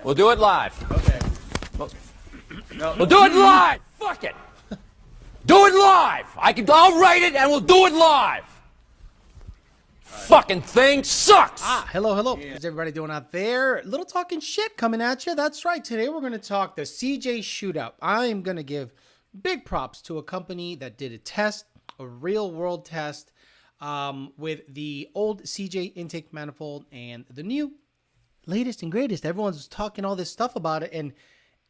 We'll do it live. Okay. We'll do it live. Fuck it. Do it live. I'll write it and we'll do it live. Fucking thing sucks. Hello. How's everybody doing out there? A little talking shit coming at you. That's right. Today we're going to talk the CJ shootout. I am going to give big props to a company that did a test, a real world test, with the old CJ intake manifold and the new latest and greatest. Everyone's talking all this stuff about it, and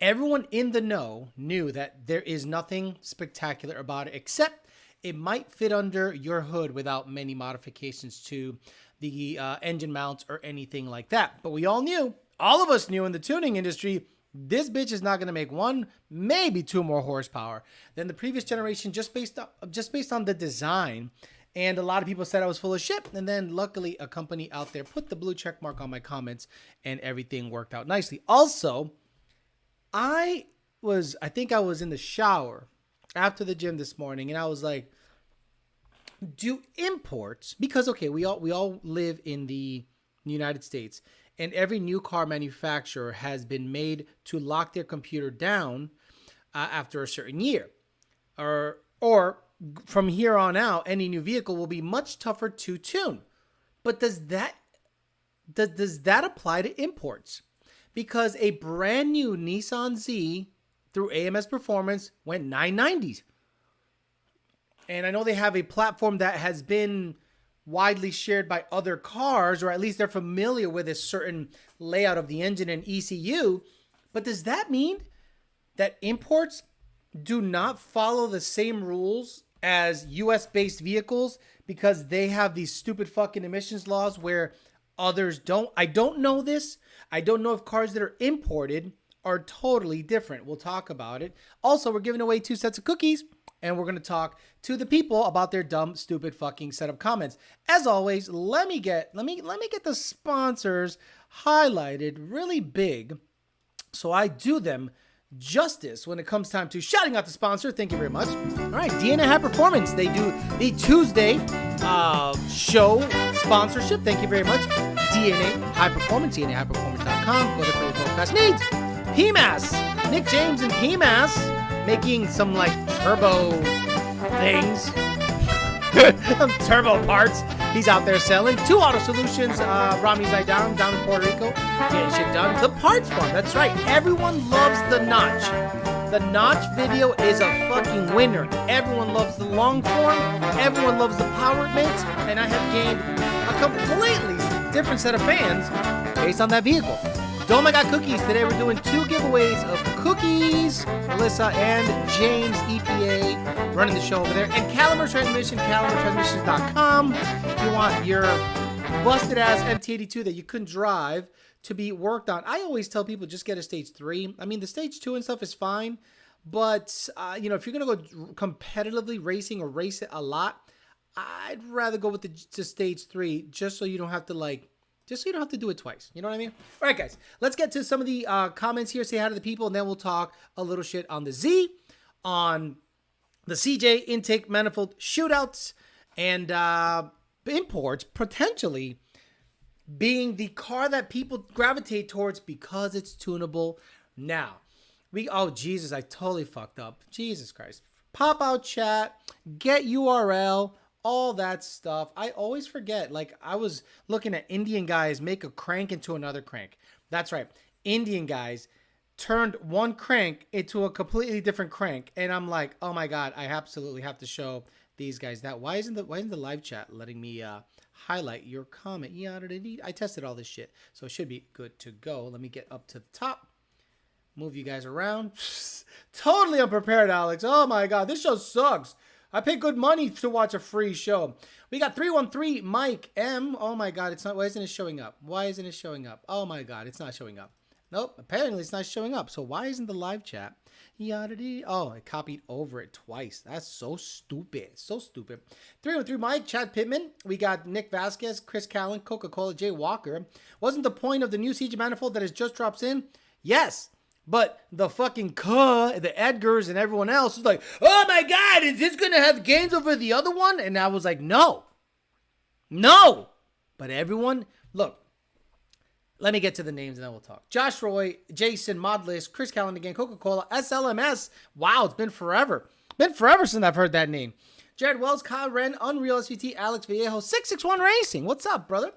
everyone in the know knew that there is nothing spectacular about it, except it might fit under your hood without many modifications to the engine mounts or anything like that. But we all knew, all of us knew in the tuning industry, this bitch is not going to make one, maybe two more horsepower than the previous generation, just based on the design. And a lot of people said I was full of shit. And then luckily a company out there put the blue check mark on my comments and everything worked out nicely. Also, I think I was in the shower after the gym this morning, and I was like, do imports, because okay, we all live in the United States, and every new car manufacturer has been made to lock their computer down after a certain year, or from here on out, any new vehicle will be much tougher to tune. But does that apply to imports? Because a brand new Nissan Z through AMS Performance went 990s. And I know they have a platform that has been widely shared by other cars, or at least they're familiar with a certain layout of the engine and ECU. But does that mean that imports do not follow the same rules as US-based vehicles because they have these stupid fucking emissions laws where others don't? I don't know this. I don't know if cars that are imported are totally different. We'll talk about it. Also, we're giving away 2 sets of cookies, and we're going to talk to the people about their dumb, stupid fucking setup comments. As always, let me get the sponsors highlighted really big so I do them justice when it comes time to shouting out the sponsor. Thank you very much. All right, DNA High Performance. They do the Tuesday show sponsorship. Thank you very much. DNA High Performance, DNAHighPerformance.com. Go there for your podcast needs. PMAS, Nick James and PMAS, making some like turbo things, turbo parts. He's out there selling 2 Auto Solutions. Rami Zaidan down in Puerto Rico, getting shit done. The Parts Farm, that's right. Everyone loves the Notch. The Notch video is a fucking winner. Everyone loves the long form. Everyone loves the power it makes. And I have gained a completely different set of fans based on that vehicle. Don't I got cookies. Today we're doing 2 giveaways of cookies. Melissa and James EPA running the show over there. And Caliber Transmission, CaliberTransmissions.com. If you want your busted ass MT82 that you couldn't drive to be worked on. I always tell people just get a stage 3. I mean, the stage 2 and stuff is fine. But, if you're going to go competitively racing or race it a lot, I'd rather go with the stage 3 just so you don't have to do it twice. You know what I mean? All right, guys. Let's get to some of the comments here. Say hi to the people, and then we'll talk a little shit on the Z, on the CJ intake manifold shootouts, and imports potentially being the car that people gravitate towards because it's tunable. Now, oh, Jesus, I totally fucked up. Jesus Christ. Pop out chat, get URL, all that stuff. I always forget. Like, I was looking at Indian guys make a crank into another crank. That's right. Indian guys turned one crank into a completely different crank. And I'm like, oh my God, I absolutely have to show these guys that. Why isn't the live chat letting me highlight your comment? Yeah, I tested all this shit. So it should be good to go. Let me get up to the top. Move you guys around. Totally unprepared, Alex. Oh my God, this show sucks. I pay good money to watch a free show. We got 313 Mike M. Oh my God, it's not. Why isn't it showing up? Why isn't it showing up? Oh my God, it's not showing up. Nope, apparently it's not showing up. So why isn't the live chat? Oh, I copied over it twice. That's so stupid. So stupid. 313 Mike, Chad Pittman. We got Nick Vasquez, Chris Callen, Coca-Cola, Jay Walker. Wasn't the point of the new CJ manifold that has just drops in? Yes. But the fucking the Edgars and everyone else was like, oh my God, is this going to have gains over the other one? And I was like, no. But everyone, look, Let me get to the names and then we'll talk. Josh Roy, Jason, Modless, Chris Callaghan, Coca-Cola, SLMS. Wow, it's been forever. Been forever since I've heard that name. Jared Wells, Kyle Wren, Unreal SVT, Alex Vallejo, 661 Racing. What's up, brother?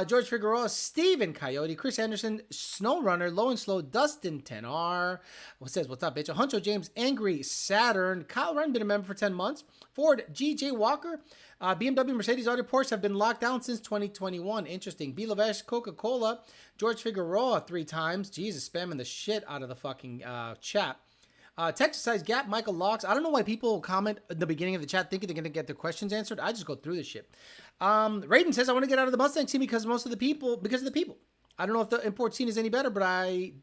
George Figueroa, Steven Coyote, Chris Anderson, SnowRunner, Low and Slow, Dustin 10R. What says, what's up, bitch? Huncho James, Angry Saturn, Kyle Wren, been a member for 10 months. Ford, GJ Walker, BMW, Mercedes, Audi, Porsche have been locked down since 2021. Interesting. B. Lavesh, Coca-Cola, George Figueroa 3 times. Jesus, spamming the shit out of the fucking chat. Texas Size Gap, Michael Locks. I don't know why people comment at the beginning of the chat thinking they're going to get their questions answered. I just go through this shit. Raiden says, I want to get out of the Mustang scene because of the people. I don't know if the import scene is any better, but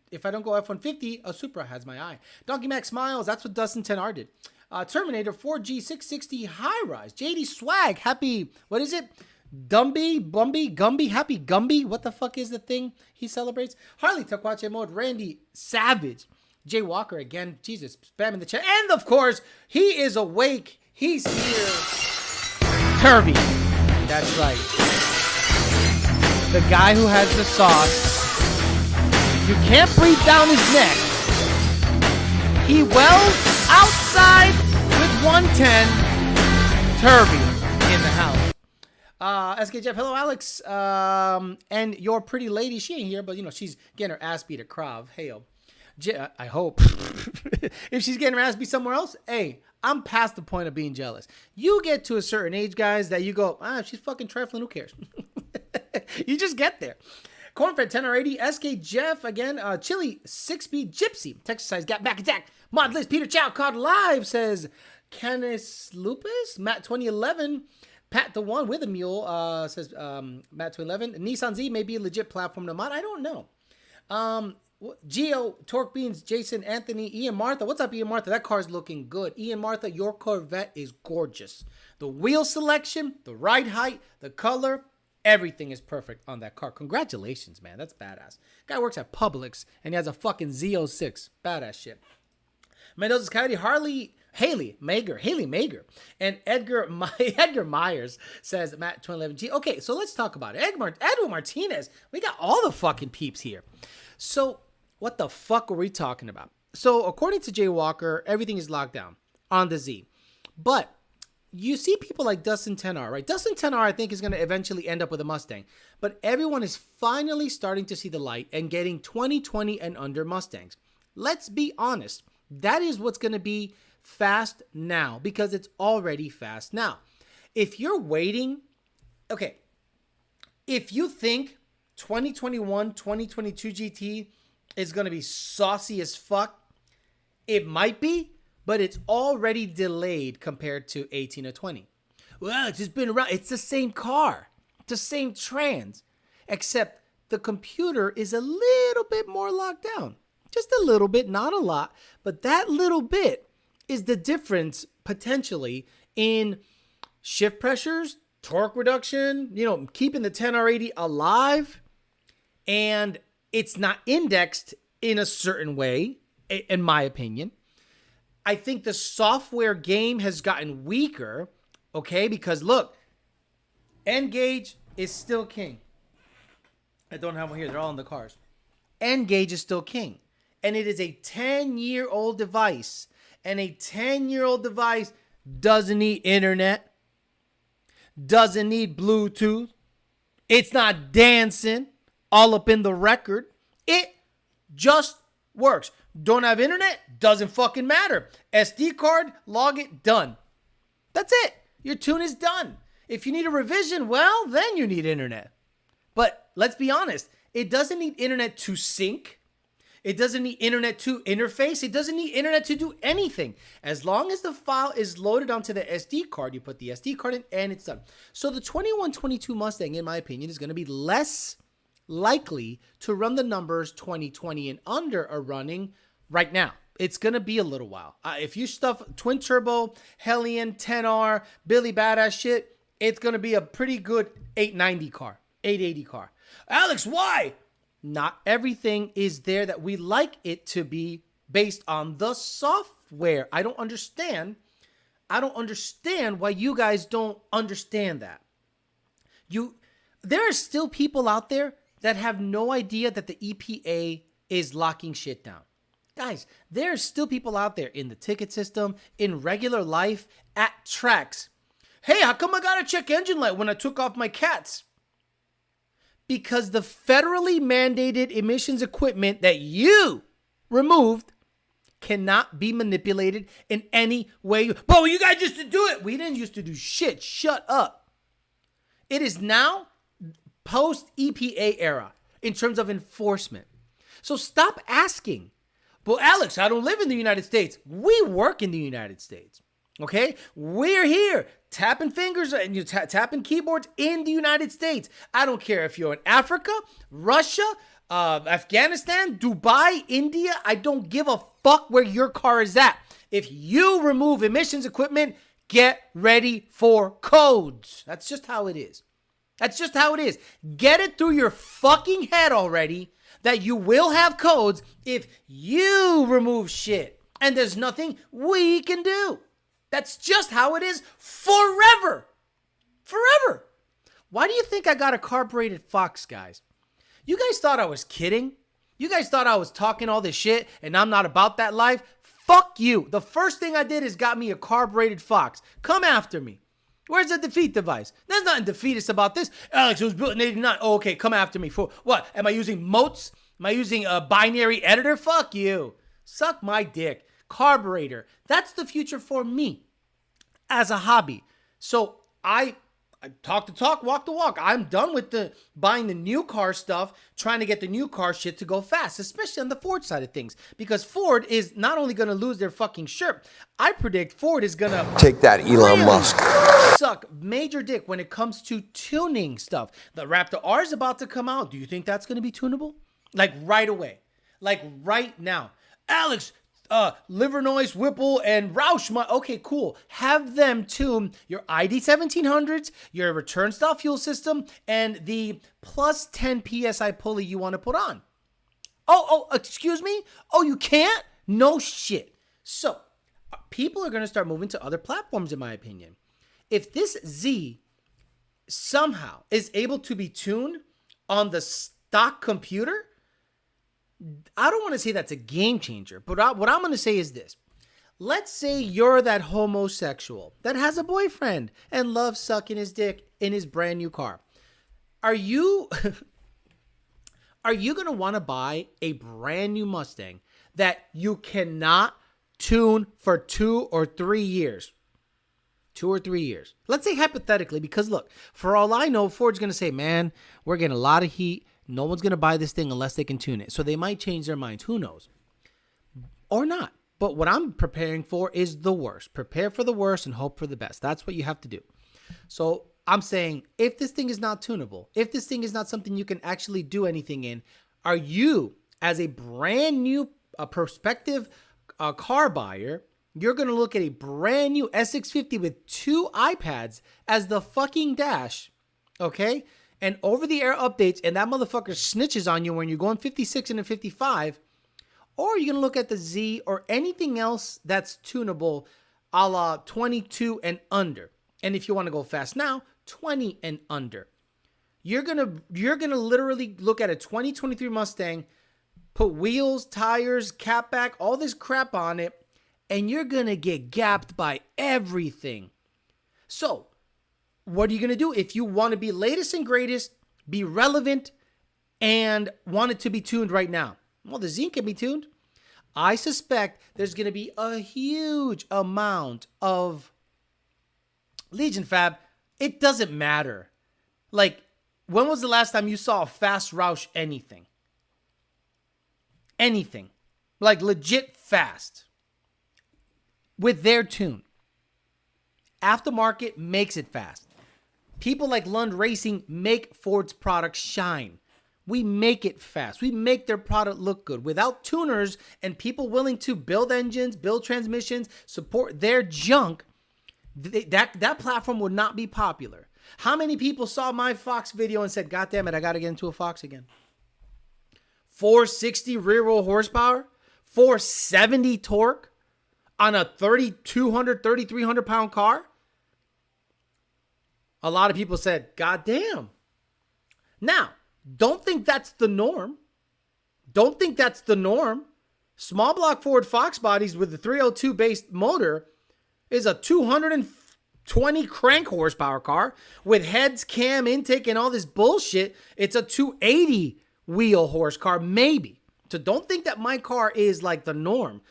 if I don't go F-150, a Supra has my eye. Donkey Mac Smiles, that's what Dustin 10R did. Terminator 4G 660 High Rise. JD Swag, happy, what is it? Gumby, happy Gumby. What the fuck is the thing he celebrates? Harley Takwache Mode, Randy Savage. Jay Walker again, Jesus, spamming the chat. And of course, he is awake. He's here. Kirby. That's right. The guy who has the sauce. You can't breathe down his neck. He welds outside with 110. Turby in the house. SK Jeff, hello Alex. And your pretty lady, she ain't here, but you know, she's getting her ass beat at Krav. Hail. I hope. If she's getting her ass beat somewhere else, hey, I'm past the point of being jealous. You get to a certain age, guys, that you go, if she's fucking trifling, who cares? You just get there. Cornfed 10R80, SK Jeff again, Chili 6B Gypsy, Texas Size Gap Back Attack, Mod List, Peter Chow caught live, says Canis Lupus, Matt 2011, Pat the One with a Mule, says Matt 2011, Nissan Z may be a legit platform to mod. I don't know. Geo, Torque Beans, Jason, Anthony, Ian Martha. What's up, Ian Martha? That car's looking good. Ian Martha, your Corvette is gorgeous. The wheel selection, the ride height, the color, everything is perfect on that car. Congratulations, man. That's badass. Guy works at Publix and he has a fucking Z06. Badass shit. Mendoza's Coyote, Haley Mager, and Edgar Myers says Matt 2011G. Okay, so let's talk about it. Edwin Martinez. We got all the fucking peeps here. So what the fuck are we talking about? So according to Jay Walker, everything is locked down on the Z. But you see people like Dustin 10R, right? Dustin 10R, I think, is going to eventually end up with a Mustang. But everyone is finally starting to see the light and getting 2020 and under Mustangs. Let's be honest. That is what's going to be fast now because it's already fast now. If you're waiting, okay, if you think 2021, 2022 GT is going to be saucy as fuck, it might be, but it's already delayed compared to 18 or 20. Well, it's just been around. It's the same car. It's the same trans, except the computer is a little bit more locked down. Just a little bit, not a lot, but that little bit is the difference potentially in shift pressures, torque reduction, you know, keeping the 10R80 alive, and it's not indexed in a certain way, in my opinion. I think the software game has gotten weaker, okay, because look, N-Gage is still king. I don't have one here. They're all in the cars. N-Gage is still king, and it is a 10-year-old device, and a 10-year-old device doesn't need internet, doesn't need Bluetooth. It's not dancing all up in the record. It just works. Don't have internet? Doesn't fucking matter. SD card, log it, done. That's it. Your tune is done. If you need a revision, well, then you need internet. But let's be honest. It doesn't need internet to sync. It doesn't need internet to interface. It doesn't need internet to do anything. As long as the file is loaded onto the SD card, you put the SD card in and it's done. So the 2122 Mustang, in my opinion, is going to be less likely to run the numbers 2020 and under are running right now. It's going to be a little while. If you stuff twin turbo, Hellion, 10R, Billy Badass shit, it's going to be a pretty good 890 car, 880 car. Alex, why? Not everything is there that we like it to be based on the software. I don't understand why you guys don't understand that. There are still people out there that have no idea that the EPA is locking shit down. Guys, there are still people out there in the ticket system, in regular life, at tracks. Hey, how come I got a check engine light when I took off my cats? Because the federally mandated emissions equipment that you removed cannot be manipulated in any way. But you guys used to do it. We didn't used to do shit. Shut up. It is now post-EPA era in terms of enforcement. So stop asking. Well, Alex, I don't live in the United States. We work in the United States. Okay? We're here tapping fingers and you tapping keyboards in the United States. I don't care if you're in Africa, Russia, Afghanistan, Dubai, India. I don't give a fuck where your car is at. If you remove emissions equipment, get ready for codes. That's just how it is. That's just how it is. Get it through your fucking head already that you will have codes if you remove shit. And there's nothing we can do. That's just how it is forever. Forever. Why do you think I got a carbureted Fox, guys? You guys thought I was kidding? You guys thought I was talking all this shit and I'm not about that life? Fuck you. The first thing I did is got me a carbureted Fox. Come after me. Where's the defeat device? There's nothing defeatist about this. Alex, it was built in 89. Oh, okay, come after me. For what? Am I using motes? Am I using a binary editor? Fuck you. Suck my dick. Carburetor. That's the future for me as a hobby. So I talk the talk, walk the walk. I'm done with the buying the new car stuff, trying to get the new car shit to go fast, especially on the Ford side of things. Because Ford is not only going to lose their fucking shirt, I predict Ford is going to take that, Elon Musk. Suck major dick when it comes to tuning stuff. The Raptor R is about to come out. Do you think that's going to be tunable? Like right away. Like right now. Alex, Livernois, Whipple, and Roush. Okay, cool. Have them tune your ID 1700s, your return style fuel system, and the plus 10 PSI pulley you want to put on. Oh, excuse me? Oh, you can't? No shit. So, people are going to start moving to other platforms, in my opinion. If this Z somehow is able to be tuned on the stock computer, I don't want to say that's a game changer, but what I'm going to say is this. Let's say you're that homosexual that has a boyfriend and loves sucking his dick in his brand new car. Are you going to want to buy a brand new Mustang that you cannot tune for 2 or 3 years? 2 or 3 years. Let's say hypothetically, because look, for all I know, Ford's going to say, man, we're getting a lot of heat. No one's going to buy this thing unless they can tune it. So they might change their minds. Who knows? Or not. But what I'm preparing for is the worst. Prepare for the worst and hope for the best. That's what you have to do. So I'm saying if this thing is not tunable, if this thing is not something you can actually do anything in, are you, as a brand new prospective car buyer, you're going to look at a brand new S650 with 2 iPads as the fucking dash, okay? And over-the-air updates, and that motherfucker snitches on you when you're going 56 and a 55, or you're going to look at the Z or anything else that's tunable a la 22 and under. And if you want to go fast now, 20 and under. You're gonna literally look at a 2023 Mustang, put wheels, tires, catback, all this crap on it, and you're going to get gapped by everything. So, what are you going to do if you want to be latest and greatest, be relevant, and want it to be tuned right now? Well, the Z can be tuned. I suspect there's going to be a huge amount of Legion Fab. It doesn't matter. Like, when was the last time you saw a fast Roush anything? Anything. Like, legit fast. With their tune. Aftermarket makes it fast. People like Lund Racing make Ford's product shine. We make it fast. We make their product look good. Without tuners and people willing to build engines, build transmissions, support their junk, that platform would not be popular. How many people saw my Fox video and said, God damn it, I got to get into a Fox again? 460 rear roll horsepower, 470 torque on a 3,200, 3,300 pound car? A lot of people said, God damn. Now, Don't think that's the norm. Don't think that's the norm. Small block Ford Fox bodies with the 302 based motor is a 220 crank horsepower car with heads, cam, intake, and all this bullshit. It's a 280 wheel horse car, maybe. So don't think that my car is like the norm.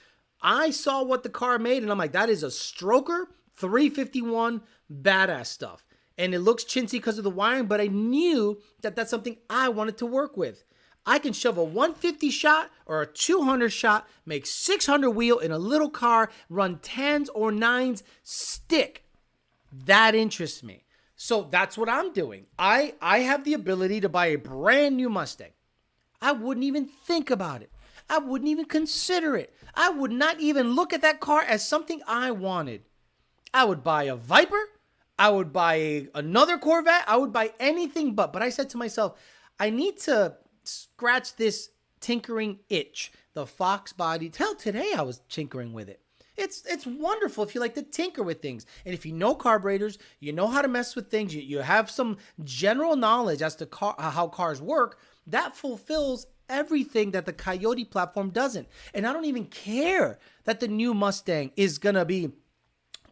I saw what the car made and I'm like, that is a stroker 351 badass stuff. And it looks chintzy because of the wiring, but I knew that that's something I wanted to work with. I can shove a 150 shot or a 200 shot, make 600 wheel in a little car, run 10s or 9s, stick. That interests me. So that's what I'm doing. I have the ability to buy a brand new Mustang. I wouldn't even think about it. I wouldn't even consider it. I would not even look at that car as something I wanted. I would buy a Viper. I would buy another Corvette. I would buy anything but I said to myself, I need to scratch this tinkering itch. The Fox body. Till today I was tinkering with it. It's wonderful if you like to tinker with things. And if you know carburetors, you know how to mess with things, you have some general knowledge as to how cars work, that fulfills everything that the Coyote platform doesn't. And I don't even care that the new Mustang is going to be,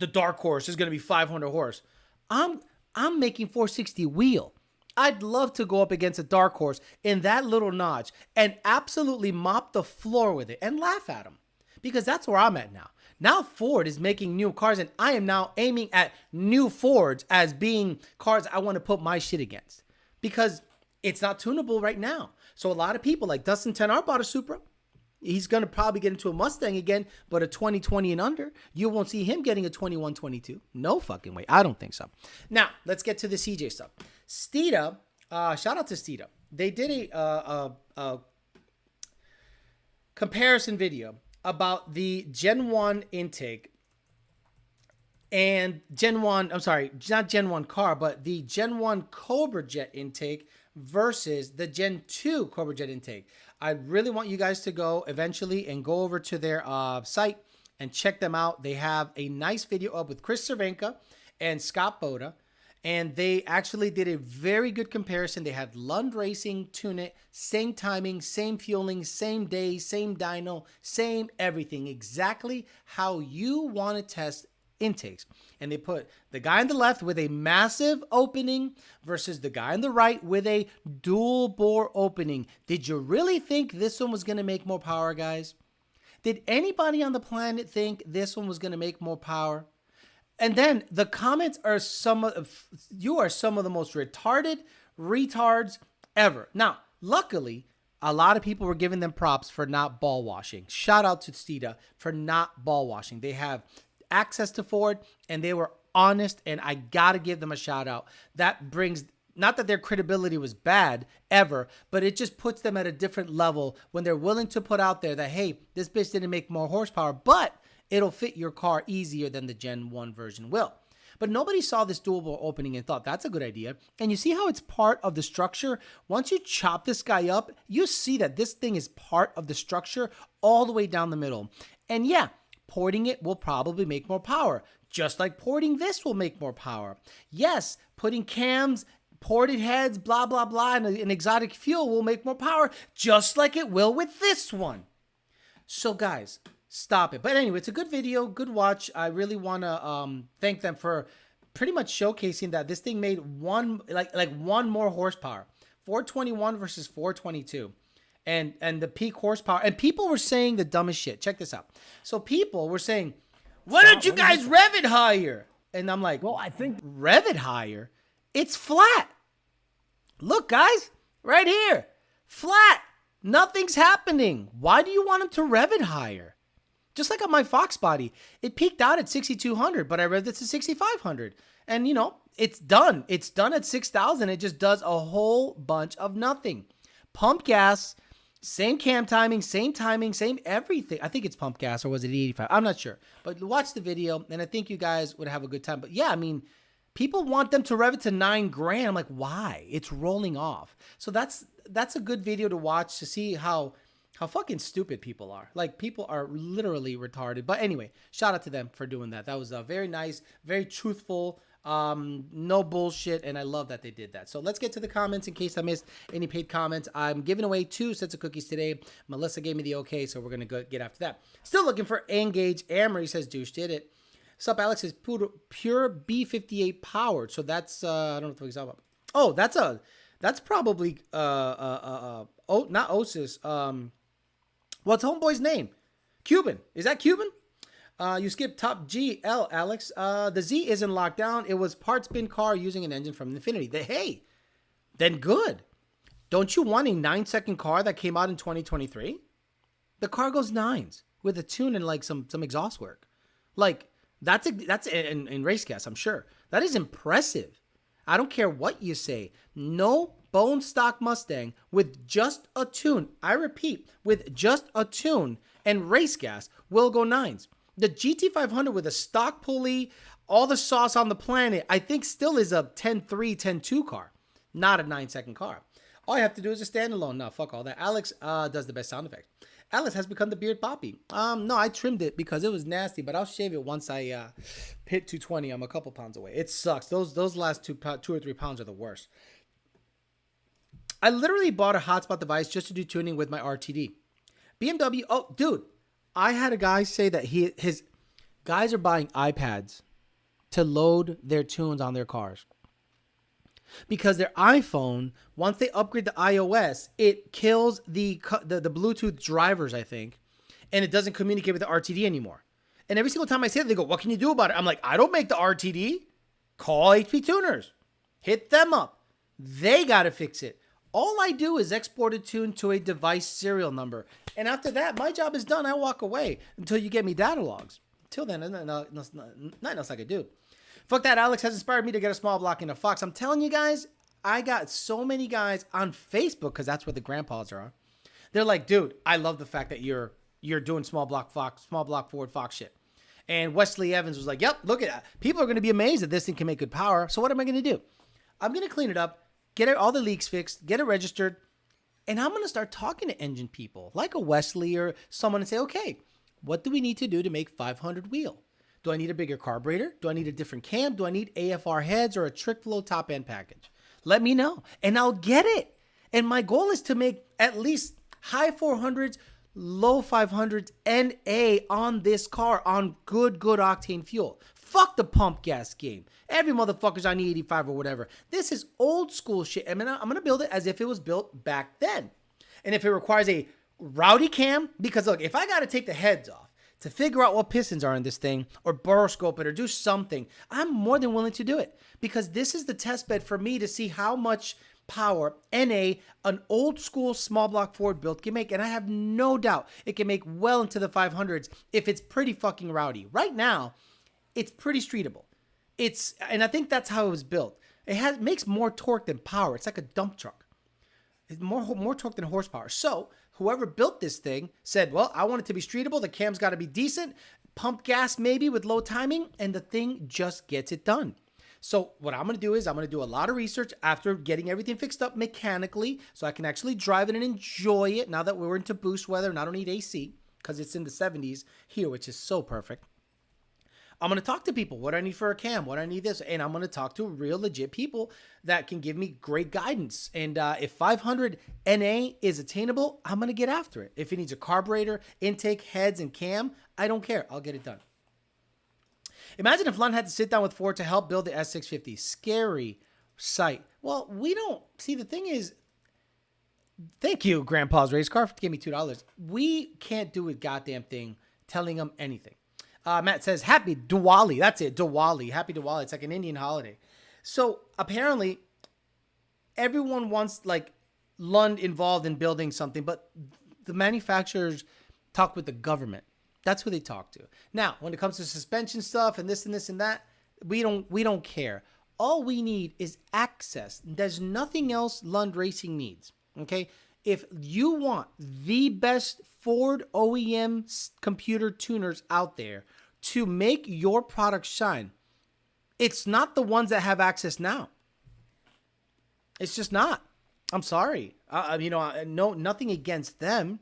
the dark horse is going to be 500 horse. I'm making 460 wheel. I'd love to go up against a dark horse in that little notch and absolutely mop the floor with it and laugh at them. Because that's where I'm at now. Now Ford is making new cars and I am now aiming at new Fords as being cars I want to put my shit against. Because it's not tunable right now. So a lot of people like Dustin Tenard bought a Supra. He's going to probably get into a Mustang again, but a 2020 and under. You won't see him getting a 2122. No fucking way. I don't think so. Now, let's get to the CJ stuff. Steeda, shout out to Steeda. They did a comparison video about the Gen 1 intake and Gen 1, I'm sorry, not Gen 1 car, but the Gen 1 Cobra Jet intake versus the Gen 2 Cobra Jet intake. I really want you guys to go eventually and go over to their site and check them out. They have a nice video up with Chris Cervenka and Scott Boda. And they actually did a very good comparison. They had Lund Racing tune it, same timing, same fueling, same day, same dyno, same everything. Exactly how you want to test intakes. And they put the guy on the left with a massive opening versus the guy on the right with a dual bore opening. Did you really think this one was going to make more power, guys? Did anybody on the planet think this one was going to make more power? And then the comments are you are some of the most retarded retards ever. Now, luckily, a lot of people were giving them props for not ball washing. Shout out to Steeda for not ball washing. They have access to Ford and they were honest, and I got to give them a shout out. That brings, not that their credibility was bad ever, but it just puts them at a different level when they're willing to put out there that, hey, this bitch didn't make more horsepower, but it'll fit your car easier than the Gen 1 version will. But nobody saw this dual bore opening and thought that's a good idea. And you see how it's part of the structure? Once you chop this guy up, you see that this thing is part of the structure all the way down the middle. And yeah, porting it will probably make more power, just like porting this will make more power. Yes, putting cams, ported heads, blah, blah, blah, and an exotic fuel will make more power, just like it will with this one. So guys, stop it. But anyway, it's a good video, good watch. I really want to thank them for pretty much showcasing that this thing made one more horsepower. 421 versus 422. And the peak horsepower. And people were saying the dumbest shit. Check this out. So people were saying, why don't you guys rev it higher? And I'm like, well, I think rev it higher. It's flat. Look, guys, right here. Flat. Nothing's happening. Why do you want them to rev it higher? Just like on my Fox body, it peaked out at 6,200, but I revved it to 6,500. And, you know, it's done. It's done at 6,000. It just does a whole bunch of nothing. Pump gas, same cam timing, same everything. I think it's pump gas, or was it 85? I'm not sure. But watch the video, and I think you guys would have a good time. But yeah, I mean, people want them to rev it to $9,000. I'm like, why? It's rolling off. So that's a good video to watch to see how fucking stupid people are. Like, people are literally retarded. But anyway, shout out to them for doing that. That was a very nice, very truthful No bullshit, and I love that they did that. So let's get to the comments in case I missed any paid comments. I'm giving away 2 sets of cookies today. Melissa gave me the okay, so we're going to go get after that. Still looking for Engage. Amory says, douche did it. Sup, Alex is pure B58 powered. So that's, I don't know what he's talking about. Oh, that's probably, not Osis. What's homeboy's name? Cuban. Is that Cuban? You skipped top GL, Alex. The Z isn't locked down. It was parts bin car using an engine from Infinity. Hey, then good. Don't you want a 9-second car that came out in 2023? The car goes 9s with a tune and like some exhaust work. Like that's in race gas, I'm sure. That is impressive. I don't care what you say. No bone stock Mustang with just a tune. I repeat, with just a tune and race gas will go 9s. The GT500 with a stock pulley, all the sauce on the planet, I think still is a 10.3, 10.2 car, not a 9-second car. All I have to do is a standalone. No, fuck all that. Alex does the best sound effects. Alice has become the beard poppy. No, I trimmed it because it was nasty, but I'll shave it once I hit 220. I'm a couple pounds away. It sucks. Those last 2 or 3 pounds are the worst. I literally bought a hotspot device just to do tuning with my RTD. BMW. Oh, dude, I had a guy say that his guys are buying iPads to load their tunes on their cars. Because their iPhone, once they upgrade to iOS, it kills the Bluetooth drivers, I think, and it doesn't communicate with the RTD anymore. And every single time I say that, they go, what can you do about it? I'm like, I don't make the RTD. Call HP Tuners. Hit them up. They got to fix it. All I do is export a tune to a device serial number. And after that, my job is done. I walk away until you get me data logs. Until then, nothing else I could do. Fuck that. Alex has inspired me to get a small block in a Fox. I'm telling you guys, I got so many guys on Facebook, because that's where the grandpas are. They're like, dude, I love the fact that you're doing small block Ford Fox shit. And Wesley Evans was like, yep, look at that. People are going to be amazed that this thing can make good power. So what am I going to do? I'm going to clean it up, get all the leaks fixed, get it registered, and I'm going to start talking to engine people like a Wesley or someone and say, okay, what do we need to do to make 500 wheel? Do I need a bigger carburetor? Do I need a different cam? Do I need AFR heads or a trick flow top end package? Let me know and I'll get it. And my goal is to make at least high 400s, low 500s NA on this car on good octane fuel. Fuck the pump gas game. Every motherfucker's on E85 or whatever. This is old school shit. I'm going to build it as if it was built back then. And if it requires a rowdy cam, because look, if I got to take the heads off to figure out what pistons are in this thing or boroscope it or do something, I'm more than willing to do it, because this is the test bed for me to see how much power NA, an old school small block Ford build, can make. And I have no doubt it can make well into the 500s if it's pretty fucking rowdy. Right now, it's pretty streetable. And I think that's how it was built. It makes more torque than power. It's like a dump truck. It's more torque than horsepower. So whoever built this thing said, well, I want it to be streetable. The cam's got to be decent. Pump gas maybe with low timing. And the thing just gets it done. So what I'm going to do is I'm going to do a lot of research after getting everything fixed up mechanically so I can actually drive it and enjoy it now that we're into boost weather and I don't need AC because it's in the 70s here, which is so perfect. I'm going to talk to people. What do I need for a cam? What do I need this? And I'm going to talk to real legit people that can give me great guidance. And if 500 NA is attainable, I'm going to get after it. If it needs a carburetor, intake, heads, and cam, I don't care. I'll get it done. Imagine if Lund had to sit down with Ford to help build the S650. Scary sight. Well, we don't. See, the thing is, thank you, Grandpa's Race Car, for giving me $2. We can't do a goddamn thing telling them anything. Matt says, happy Diwali. That's it, Diwali. Happy Diwali. It's like an Indian holiday. So apparently, everyone wants like Lund involved in building something, but the manufacturers talk with the government. That's who they talk to. Now, when it comes to suspension stuff and this and this and that, we don't care. All we need is access. There's nothing else Lund Racing needs. Okay? If you want the best Ford OEM computer tuners out there to make your product shine, it's not the ones that have access now. It's just not. I'm sorry. No, nothing against them,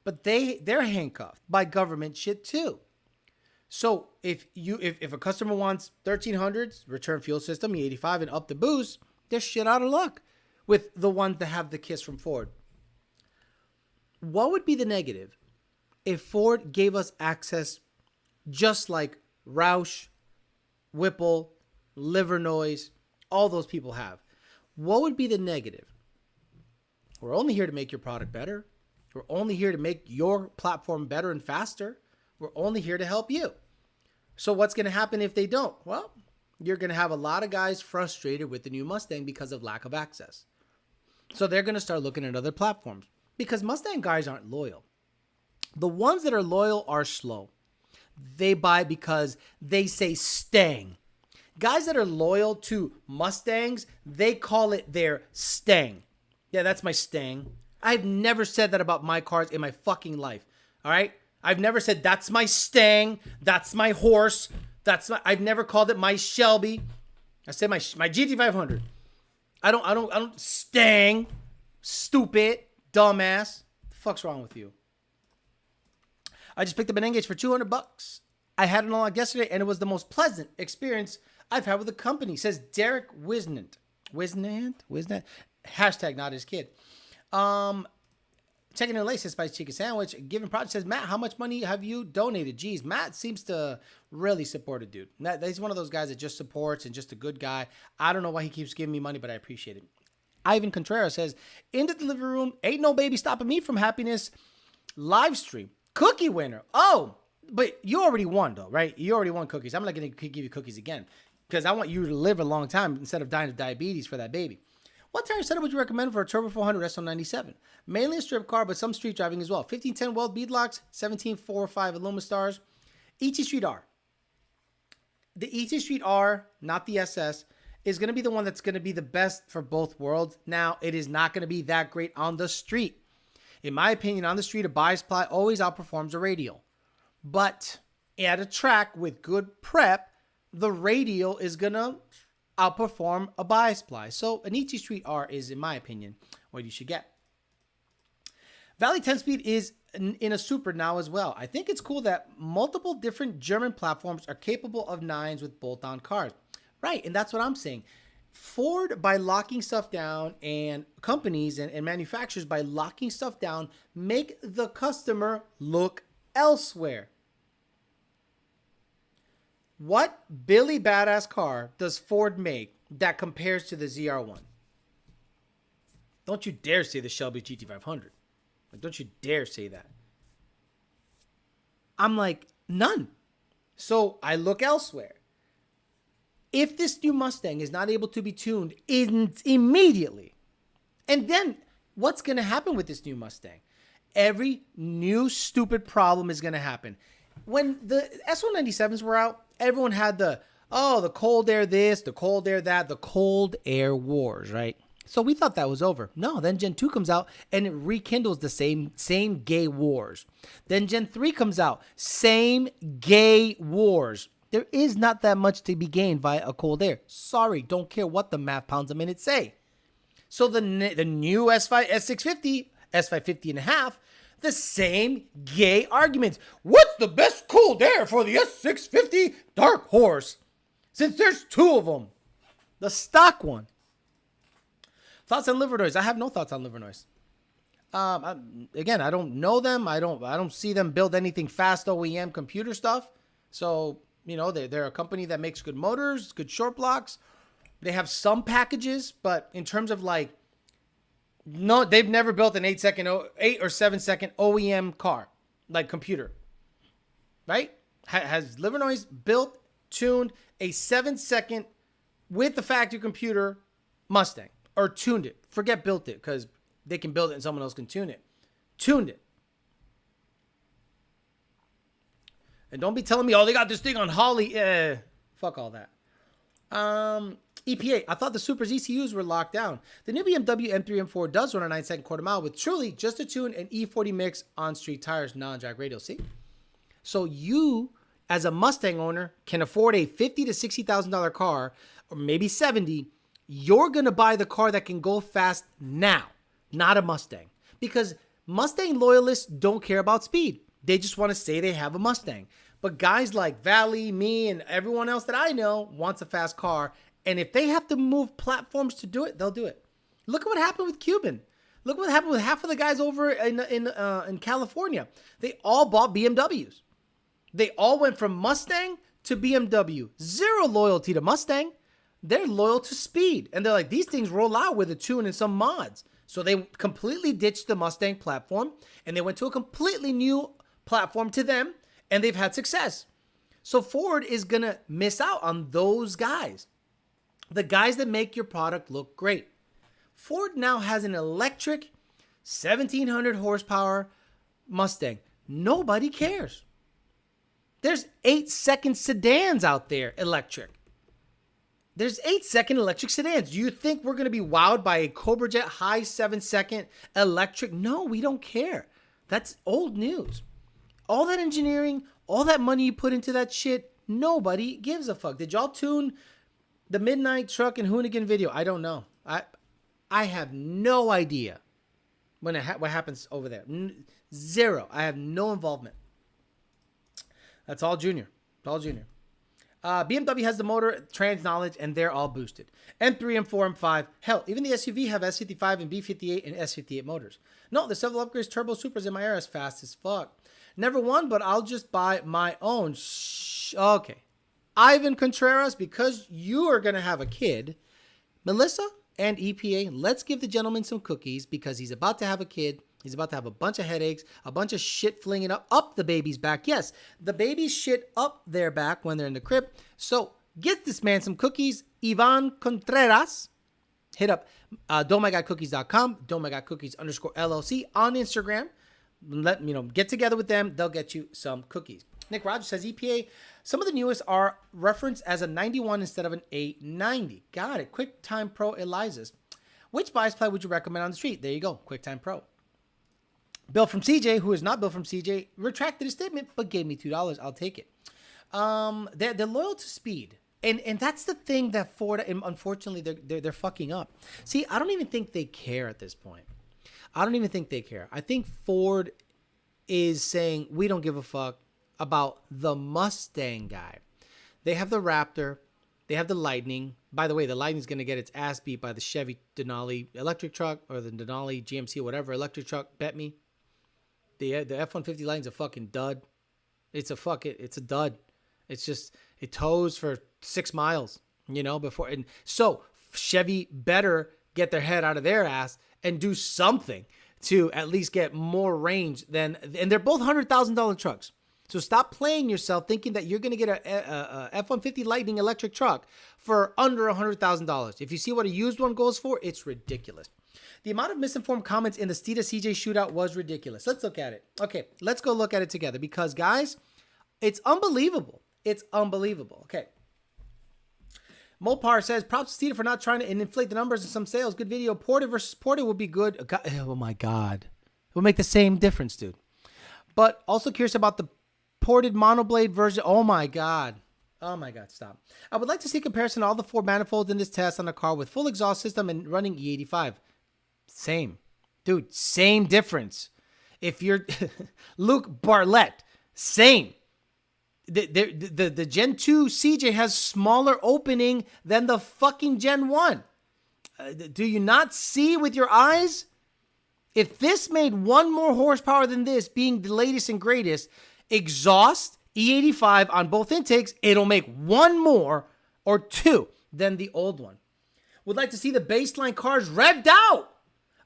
but they're handcuffed by government shit too. So if a customer wants 1300s, return fuel system, E85, and up the boost, they're shit out of luck with the ones that have the KISS from Ford. What would be the negative if Ford gave us access just like Roush, Whipple, Livernoise, all those people have? What would be the negative? We're only here to make your product better. We're only here to make your platform better and faster. We're only here to help you. So what's going to happen if they don't? Well, you're going to have a lot of guys frustrated with the new Mustang because of lack of access. So they're going to start looking at other platforms because Mustang guys aren't loyal. The ones that are loyal are slow. They buy because they say Stang. Guys that are loyal to Mustangs, they call it their Stang. Yeah, that's my Stang. I've never said that about my cars in my fucking life. All right? I've never said that's my Stang, that's my horse, I've never called it my Shelby. I said my GT500. I don't Stang, stupid, dumbass. The fuck's wrong with you? I just picked up an Engage for $200. I had it on yesterday, and it was the most pleasant experience I've had with the company, says Derek Wisnant. Wisnant? Hashtag not his kid. Checking in late says Spicy Chicken Sandwich. Given Project says, Matt, how much money have you donated? Geez, Matt seems to really support a dude. He's one of those guys that just supports and just a good guy. I don't know why he keeps giving me money, but I appreciate it. Ivan Contreras says, in the delivery room, ain't no baby stopping me from happiness. Live stream. Cookie winner. Oh, but you already won though, right? You already won cookies. I'm not going to give you cookies again because I want you to live a long time instead of dying of diabetes for that baby. What tire setup would you recommend for a Turbo 400 SO97? Mainly a strip car, but some street driving as well. 1510 weld beadlocks, 1745 Illuma stars. ET Street R. The ET Street R, not the SS, is going to be the one that's going to be the best for both worlds. Now, it is not going to be that great on the street. In my opinion, on the street, a bi-sply always outperforms a radial. But at a track with good prep, the radial is going to outperform a bi-sply. So an ET Street R is, in my opinion, what you should get. Valley 10-speed is in a Super now as well. I think it's cool that multiple different German platforms are capable of 9s with bolt-on cars. Right, and that's what I'm saying. Ford, by locking stuff down, and companies and manufacturers, by locking stuff down, make the customer look elsewhere. What Billy Badass car does Ford make that compares to the ZR1? Don't you dare say the Shelby GT500. Like, don't you dare say that. I'm like, none. So I look elsewhere. If this new Mustang is not able to be tuned immediately, and then what's going to happen with this new Mustang? Every new stupid problem is going to happen. When the S197s were out, everyone had the cold air this, the cold air that, the cold air wars, right? So we thought that was over. No, then Gen 2 comes out and it rekindles the same gay wars. Then Gen 3 comes out, same gay wars. There is not that much to be gained via a cold air. Sorry, don't care what the math pounds a minute say. So the new S650, S550 and a half, the same gay arguments. What's the best cold air for the S650 Dark Horse? Since there's two of them. The stock one. Thoughts on Livernoise? I have no thoughts on Livernoise. Again, I don't know them. I don't see them build anything fast OEM computer stuff. So, you know, they're a company that makes good motors, good short blocks. They have some packages, but in terms of like, no, they've never built an 8 or 7 second OEM car, like computer, right? Has Livernoise built, tuned a 7-second with the factory computer Mustang, or tuned it? Forget built it, because they can build it and someone else can tune it. Tuned it. And don't be telling me, oh, they got this thing on Holly. Fuck all that. EPA, I thought the Super's ECUs were locked down. The new BMW M3 M4 does run a 9-second quarter mile with truly just a tune and E40 mix on street tires, non-drag radial. See? So you, as a Mustang owner, can afford a $50,000 to $60,000 car, or maybe 70. You're going to buy the car that can go fast now, not a Mustang. Because Mustang loyalists don't care about speed. They just want to say they have a Mustang. But guys like Valley, me, and everyone else that I know wants a fast car. And if they have to move platforms to do it, they'll do it. Look at what happened with Cuban. Look what happened with half of the guys over in California. They all bought BMWs. They all went from Mustang to BMW. Zero loyalty to Mustang. They're loyal to speed. And they're like, these things roll out with a tune and some mods. So they completely ditched the Mustang platform and they went to a completely new platform to them, and they've had success. So Ford is going to miss out on those guys. The guys that make your product look great. Ford now has an electric 1700 horsepower Mustang. Nobody cares. There's 8-second sedans out there, electric. There's 8-second electric sedans. Do you think we're going to be wowed by a Cobra Jet high 7-second electric? No, we don't care. That's old news. All that engineering, all that money you put into that shit, nobody gives a fuck. Did y'all tune the Midnight Truck and Hoonigan video? I don't know. I have no idea what happens over there. Zero. I have no involvement. That's all Junior. It's all Junior. BMW has the motor, trans knowledge, and they're all boosted. M3, M4, M5. Hell, even the SUV have S55 and B58 and S58 motors. No, the several upgrades, turbo supers in my era is fast as fuck. Never won, but I'll just buy my own. Okay. Ivan Contreras, because you are going to have a kid. Melissa and EPA, let's give the gentleman some cookies because he's about to have a kid. He's about to have a bunch of headaches, a bunch of shit flinging up the baby's back. Yes, the baby's shit up their back when they're in the crib. So get this man some cookies. Ivan Contreras. Hit up don'tmygodcookies.com, don'tmygodcookies_LLC on Instagram. Get together with them. They'll get you some cookies. Nick Rogers says EPA, some of the newest are referenced as a 91 instead of an 890. Got it. QuickTime Pro Eliza's. Which bias play would you recommend on the street? There you go. QuickTime Pro. Bill from CJ, who is not Bill from CJ, retracted his statement, but gave me $2. I'll take it. They're loyal to speed. And that's the thing that Ford, unfortunately, they're fucking up. See, I don't even think they care at this point. I don't even think they care. I think Ford is saying, we don't give a fuck about the Mustang guy. They have the Raptor. They have the Lightning. By the way, the Lightning's going to get its ass beat by the Chevy Denali electric truck or the Denali GMC, whatever electric truck. Bet me. The F-150 Lightning's a fucking dud. It's a dud. It's just, it tows for 6 miles, before. And so Chevy better get their head out of their ass and do something to at least get more range and they're both $100,000 trucks. So stop playing yourself thinking that you're going to get a F-150 Lightning electric truck for under $100,000. If you see what a used one goes for, it's ridiculous. The amount of misinformed comments in the Steeda CJ shootout was ridiculous. Let's look at it. Okay, let's go look at it together because, guys, it's unbelievable. It's unbelievable. Okay. Mopar says, props to Steeda for not trying to inflate the numbers in some sales. Good video. Ported versus Ported would be good. Oh, my God. It would make the same difference, dude. But also curious about the ported monoblade version. Oh, my God. Oh, my God. Stop. I would like to see a comparison of all the 4 manifolds in this test on a car with full exhaust system and running E85. Same. Dude, same difference. If you're Luke Bartlett, same. The Gen 2 CJ has smaller opening than the fucking Gen 1. Do you not see with your eyes? If this made 1 more horsepower than this, being the latest and greatest, exhaust, E85 on both intakes, it'll make 1 more or 2 than the old one. Would like to see the baseline cars revved out.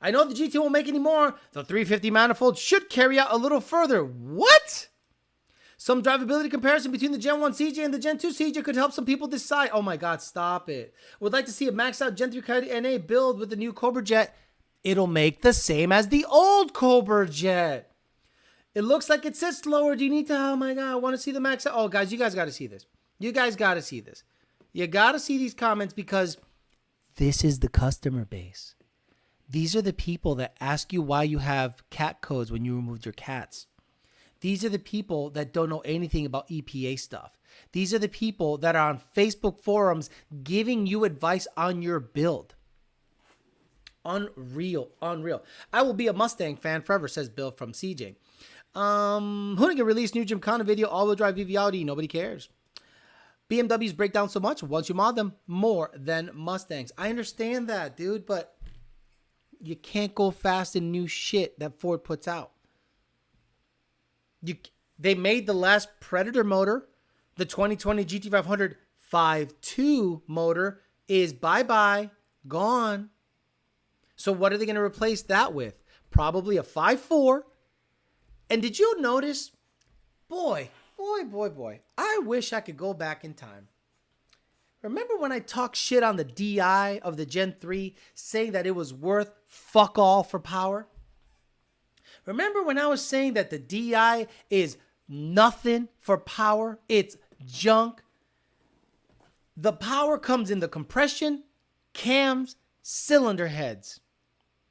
I know the GT won't make any more. The 350 manifold should carry out a little further. What? Some drivability comparison between the Gen 1 CJ and the Gen 2 CJ could help some people decide. Oh my God, stop it. Would like to see a maxed out Gen 3 Coyote NA build with the new Cobra Jet. It'll make the same as the old Cobra Jet. It looks like it sits slower. Do you need to? Oh my God, I want to see the max out. Oh guys, you guys got to see this. You guys got to see this. You got to see these comments because this is the customer base. These are the people that ask you why you have cat codes when you removed your cats. These are the people that don't know anything about EPA stuff. These are the people that are on Facebook forums giving you advice on your build. Unreal, unreal. I will be a Mustang fan forever, says Bill from CJ. Hoonigan released new Gymkhana video, all-wheel drive EV Audi. Nobody cares. BMWs break down so much once you mod them more than Mustangs. I understand that, dude, but you can't go fast in new shit that Ford puts out. They made the last Predator motor, the 2020 GT500 5.2 motor is bye-bye, gone. So what are they going to replace that with? Probably a 5.4. And did you notice, boy, I wish I could go back in time. Remember when I talked shit on the DI of the Gen 3, saying that it was worth fuck all for power? Remember when I was saying that the DI is nothing for power? It's junk. The power comes in the compression, cams, cylinder heads.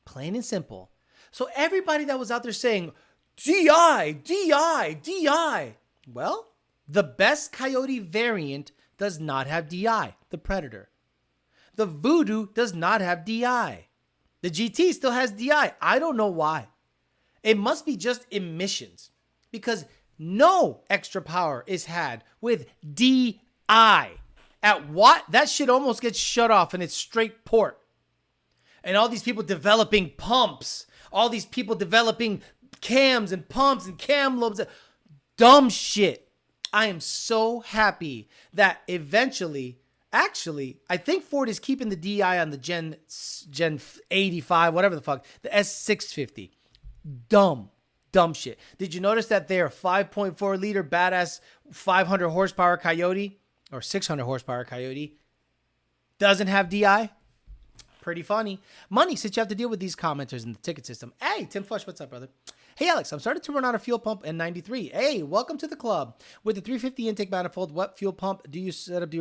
Plain and simple. So everybody that was out there saying, DI. Well, the best Coyote variant does not have DI, the Predator. The Voodoo does not have DI. The GT still has DI. I don't know why. It must be just emissions, because no extra power is had with DI. At what? That shit almost gets shut off and it's straight port. And all these people developing pumps, all these people developing cams and pumps and cam lobes, dumb shit. I am so happy that eventually, actually, I think Ford is keeping the DI on the Gen 85, whatever the fuck, the S650. Dumb shit. Did you notice that their 5.4 liter badass 500 horsepower Coyote or 600 horsepower Coyote doesn't have DI? Pretty funny. Money, since you have to deal with these commenters in the ticket system. Hey, Tim Flush, what's up, brother? Hey, Alex, I'm starting to run out of fuel pump in 93. Hey, welcome to the club. With the 350 intake manifold, what fuel pump do you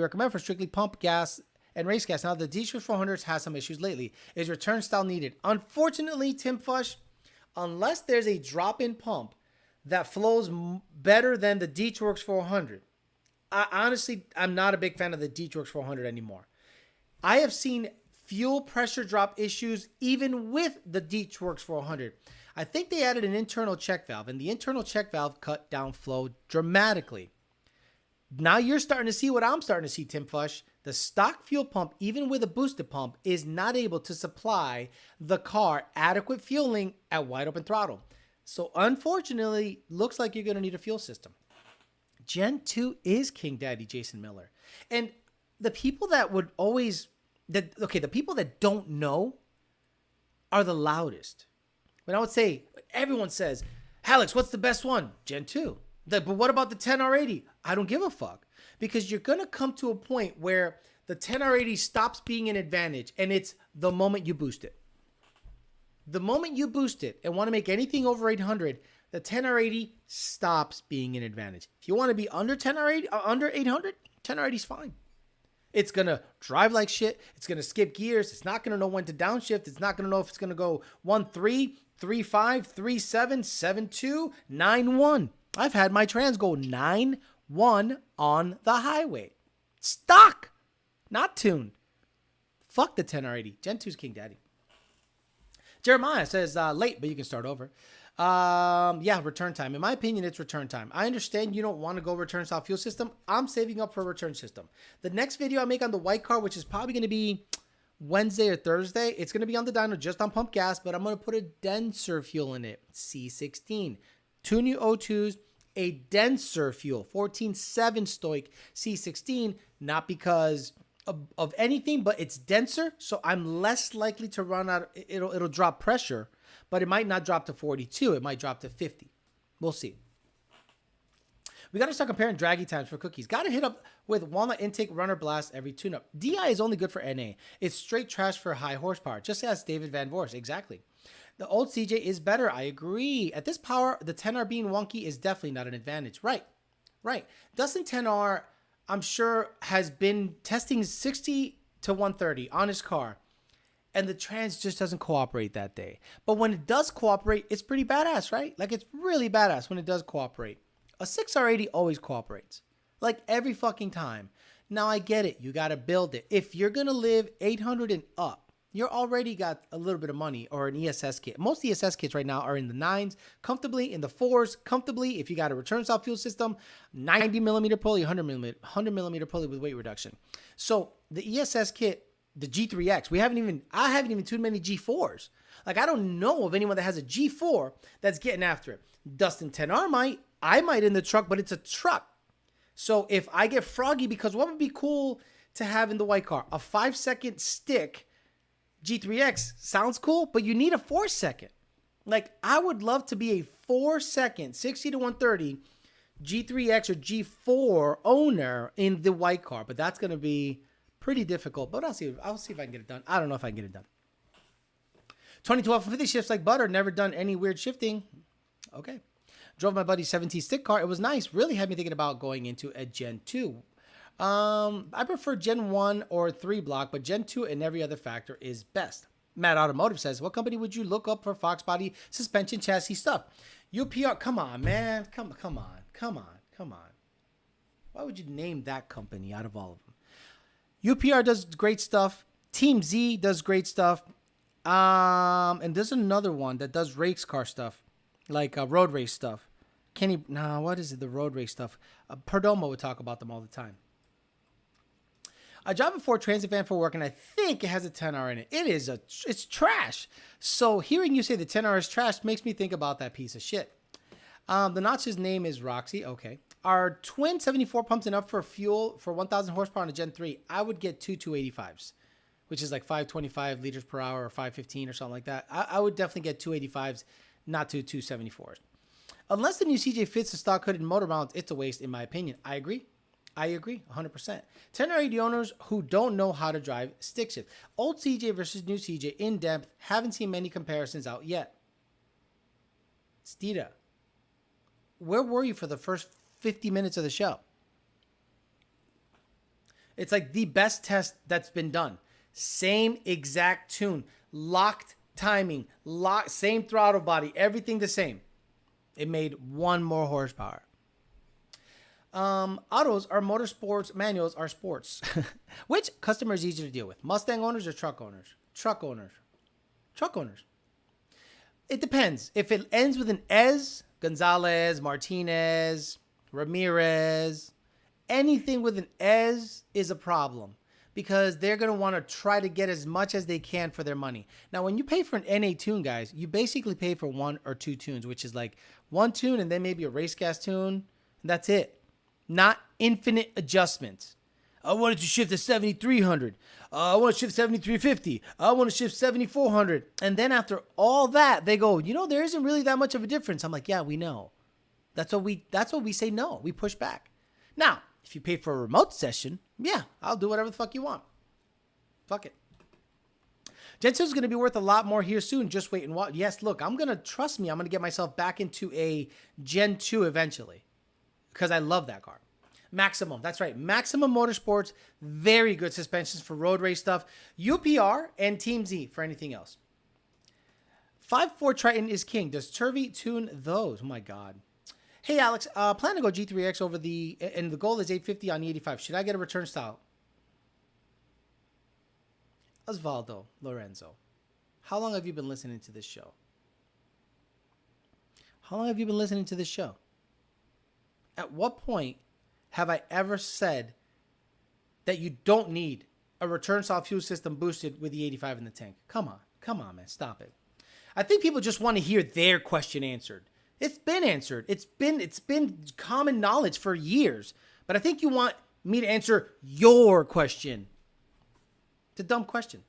recommend for strictly pump gas and race gas? Now, the D400s has some issues lately. Is return style needed? Unfortunately, Tim Flush, unless there's a drop-in pump that flows better than the D-Works 400, I'm not a big fan of the D-Works 400 anymore. I have seen fuel pressure drop issues even with the D-Works 400. I think they added an internal check valve, and the internal check valve cut down flow dramatically. Now you're starting to see what I'm starting to see, Tim Flush. The stock fuel pump, even with a boosted pump, is not able to supply the car adequate fueling at wide open throttle. So unfortunately, looks like you're going to need a fuel system. Gen 2 is King Daddy Jason Miller. And the people that would always, the people that don't know are the loudest. When I would say, everyone says, Alex, what's the best one? Gen 2. But what about the 10R80? I don't give a fuck. Because you're going to come to a point where the 10R80 stops being an advantage, and it's the moment you boost it. The moment you boost it and want to make anything over 800, the 10R80 stops being an advantage. If you want to be under 10R80, under 800, 10R80 is fine. It's going to drive like shit. It's going to skip gears. It's not going to know when to downshift. It's not going to know if it's going to go 1.3, 3.5, 3.7, 7.2, 9.1. I've had my trans go 9.1 on the highway. Stock, not tuned. Fuck the 10R80. Gen 2's King Daddy. Jeremiah says, late, but you can start over. Yeah, return time. In my opinion, it's return time. I understand you don't want to go return style fuel system. I'm saving up for a return system. The next video I make on the white car, which is probably going to be Wednesday or Thursday, it's going to be on the dyno just on pump gas, but I'm going to put a denser fuel in it. C16. 2 new O2s, a denser fuel. 14.7 Stoic C16, not because of anything, but it's denser, so I'm less likely to run out. It'll drop pressure, but it might not drop to 42. It might drop to 50. We'll see. We got to start comparing draggy times for cookies. Got to hit up with walnut intake runner blast every tune-up. DI is only good for NA. It's straight trash for high horsepower. Just as David Van Vorst. Exactly. The old CJ is better. I agree. At this power, the 10R being wonky is definitely not an advantage. Right. Dustin 10R, I'm sure, has been testing 60 to 130 on his car, and the trans just doesn't cooperate that day. But when it does cooperate, it's pretty badass, right? Like, it's really badass when it does cooperate. A 6R80 always cooperates, like every fucking time. Now, I get it. You got to build it. If you're going to live 800 and up, you're already got a little bit of money or an ESS kit. Most ESS kits right now are in the 9s, comfortably, in the 4s, comfortably. If you got a return style fuel system, 90 millimeter pulley, 100 millimeter pulley with weight reduction. So the ESS kit, the G3X, I haven't even tuned many G4s. Like, I don't know of anyone that has a G4 that's getting after it. Dustin 10R I might in the truck, but it's a truck. So if I get froggy, because what would be cool to have in the white car? A 5-second stick G3X sounds cool, but you need a 4-second. Like, I would love to be a 4-second 60 to 130 G3X or G4 owner in the white car, but that's going to be pretty difficult. But I'll see if I can get it done. I don't know if I can get it done. 2012 50 shifts like butter. Never done any weird shifting. Okay. Drove my buddy's 17 stick car. It was nice. Really had me thinking about going into a Gen 2. I prefer Gen 1 or 3 block, but Gen 2 and every other factor is best. Matt Automotive says, what company would you look up for Fox body, suspension, chassis stuff? UPR, come on, man. Come on. Why would you name that company out of all of them? UPR does great stuff. Team Z does great stuff. And there's another one that does race car stuff, like road race stuff. What is it? The road race stuff. Perdomo would talk about them all the time. I drive a Ford Transit van for work, and I think it has a 10R in it. It's trash. So hearing you say the 10R is trash makes me think about that piece of shit. The notch's name is Roxy. Okay. Our twin 74 pumps enough for fuel for 1,000 horsepower on a Gen 3. I would get two 285s, which is like 525 liters per hour or 515 or something like that. I would definitely get 285s, not two 274s. Unless the new CJ fits the stock hooded motor mounts, it's a waste in my opinion. I agree, 100%. 10 or 80 owners who don't know how to drive stick shift. Old CJ versus new CJ in depth. Haven't seen many comparisons out yet. Stita, where were you for the first 50 minutes of the show? It's like the best test that's been done. Same exact tune, locked timing, same throttle body, everything the same. It made one more horsepower. Autos are motorsports, manuals are sports. Which customer is easier to deal with? Mustang owners or truck owners? Truck owners. It depends. If it ends with an Ez, Gonzalez, Martinez, Ramirez, anything with an Ez is a problem because they're going to want to try to get as much as they can for their money. Now, when you pay for an NA tune, guys, you basically pay for one or two tunes, which is like one tune and then maybe a race gas tune. And that's it. Not infinite adjustments. I wanted to shift to 7,300. I want to shift 7,350. I want to shift 7,400. And then after all that, they go, there isn't really that much of a difference. I'm like, yeah, we know. That's what we say no. We push back. Now, if you pay for a remote session, yeah, I'll do whatever the fuck you want. Fuck it. Gen 2 is going to be worth a lot more here soon. Just wait and watch. Yes, look, I'm going to get myself back into a Gen 2 eventually because I love that car. Maximum. That's right. Maximum Motorsports. Very good suspensions for road race stuff. UPR and Team Z for anything else. 5.4 Triton is king. Does Turvey tune those? Oh my God. Hey, Alex, plan to go G3X and the goal is 850 on the 85. Should I get a return style? Osvaldo Lorenzo, how long have you been listening to this show? At what point have I ever said that you don't need a return style fuel system boosted with the 85 in the tank? Come on, man, stop it. I think people just want to hear their question answered. It's been answered. It's been common knowledge for years. But I think you want me to answer your question. It's a dumb question.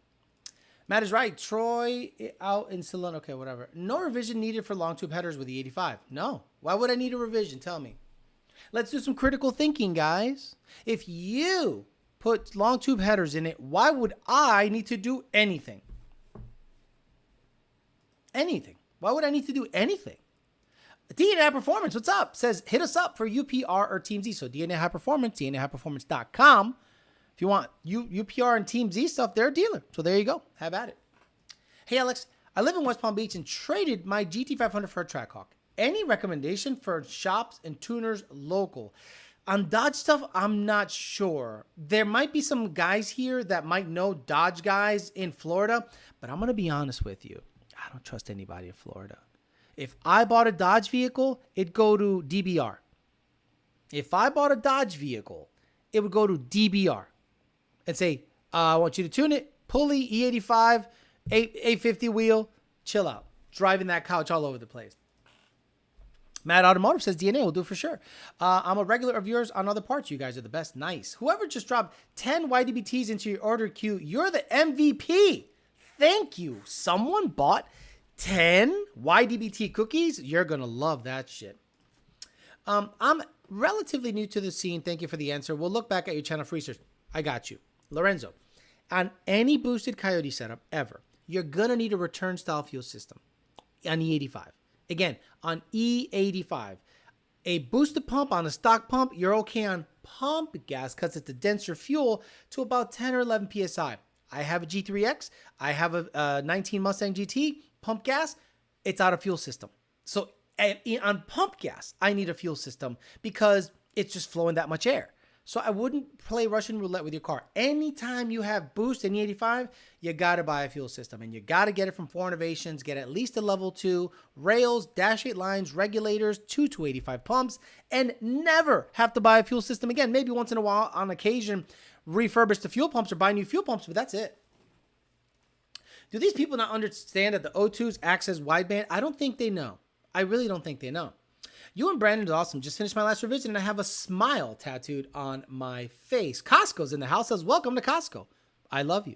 Matt is right. Troy out in Salon. Okay, whatever. No revision needed for long tube headers with the 85. No. Why would I need a revision? Tell me. Let's do some critical thinking, guys. If you put long tube headers in it, why would I need to do anything? Why would I need to do anything? DNA High Performance, what's up? Says, hit us up for UPR or Team Z. So DNA High Performance, DNAHighPerformance.com. If you want UPR and Team Z stuff, they're a dealer. So there you go. Have at it. Hey, Alex, I live in West Palm Beach and traded my GT500 for a Trackhawk. Any recommendation for shops and tuners local? On Dodge stuff, I'm not sure. There might be some guys here that might know Dodge guys in Florida, but I'm going to be honest with you. I don't trust anybody in Florida. If I bought a Dodge vehicle, it'd go to DBR. If I bought a Dodge vehicle, it would go to DBR and say, I want you to tune it, pulley, E85, 850 wheel, chill out. Driving that couch all over the place. Matt Automotive says DNA will do for sure. I'm a regular of yours on other parts. You guys are the best. Nice. Whoever just dropped 10 YDBTs into your order queue, you're the MVP. Thank you. Someone bought 10 YDBT cookies. You're going to love that shit. I'm relatively new to the scene. Thank you for the answer. We'll look back at your channel for research. I got you. Lorenzo, on any boosted Coyote setup ever, you're going to need a return style fuel system on E85. Again, on E85, a boosted pump on a stock pump, you're okay on pump gas because it's a denser fuel to about 10 or 11 PSI. I have a G3X. I have a 19 Mustang GT. Pump gas, it's out of fuel system. So on pump gas, I need a fuel system because it's just flowing that much air. So I wouldn't play Russian roulette with your car. Anytime you have boost in E85, you got to buy a fuel system. And you got to get it from 4 Innovations. Get at least a level 2, rails, dash 8 lines, regulators, 2 285 pumps, and never have to buy a fuel system again. Maybe once in a while, on occasion, refurbish the fuel pumps or buy new fuel pumps, but that's it. Do these people not understand that the O2s acts as wideband? I don't think they know. I really don't think they know. You and Brandon is awesome. Just finished my last revision and I have a smile tattooed on my face. Costco's in the house. Says, welcome to Costco. I love you.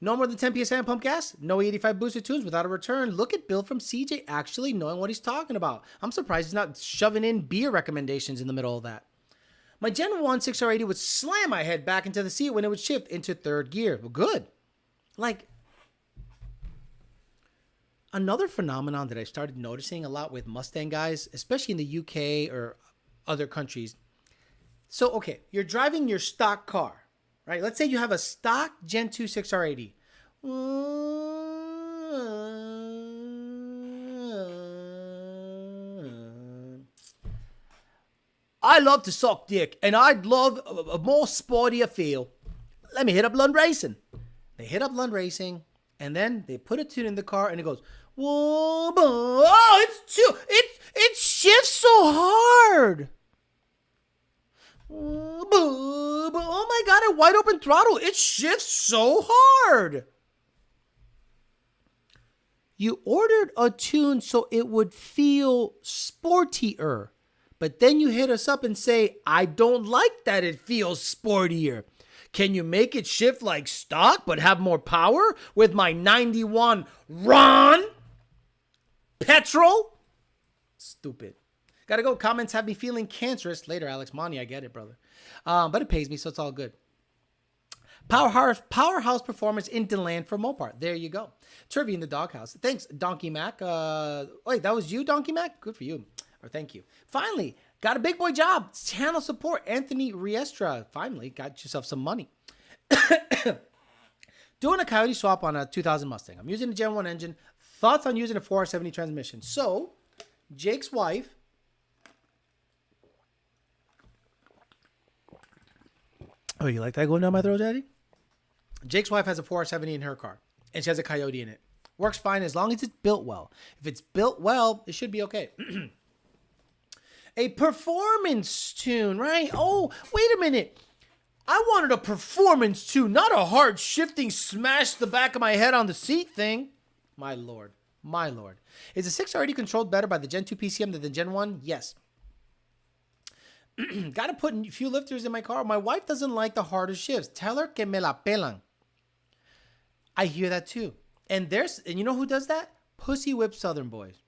No more than 10 PSI on pump gas. No 85 booster tunes without a return. Look at Bill from CJ actually knowing what he's talking about. I'm surprised he's not shoving in beer recommendations in the middle of that. My Gen 1 6R80 would slam my head back into the seat when it would shift into third gear. Well, good. Like, another phenomenon that I started noticing a lot with Mustang guys, especially in the UK or other countries. So, okay, you're driving your stock car, right? Let's say you have a stock Gen 2 6R80. I love to suck dick, and I'd love a more sportier feel. Let me hit up Lund Racing. They hit up Lund Racing, and then they put a tune in the car, and it goes, whoa, oh, it shifts so hard. Oh my God, a wide open throttle. It shifts so hard. You ordered a tune so it would feel sportier. But then you hit us up and say, I don't like that it feels sportier. Can you make it shift like stock but have more power with my 91 Ron petrol? Stupid. Gotta go. Comments have me feeling cancerous. Later, Alex Money. I get it, brother. But it pays me, so it's all good. Powerhouse performance in Deland for Mopar. There you go. Turvy in the doghouse. Thanks, Donkey Mac. Wait, that was you, Donkey Mac? Good for you. Or thank you. Finally, got a big boy job. Channel support. Anthony Riestra. Finally, got yourself some money. Doing a Coyote swap on a 2000 Mustang. I'm using a Gen 1 engine. Thoughts on using a 470 transmission. So, Jake's wife. Oh, you like that going down my throat, Daddy? Jake's wife has a 470 in her car. And she has a Coyote in it. Works fine as long as it's built well. If it's built well, it should be okay. A performance tune, right? Oh, wait a minute. I wanted a performance tune, not a hard shifting smash the back of my head on the seat thing. My lord. My lord. Is the 6 already controlled better by the Gen 2 PCM than the Gen 1? Yes. Gotta put fuel lifters in my car. My wife doesn't like the harder shifts. Tell her que me la pelan. I hear that too. And you know who does that? Pussy whip Southern boys.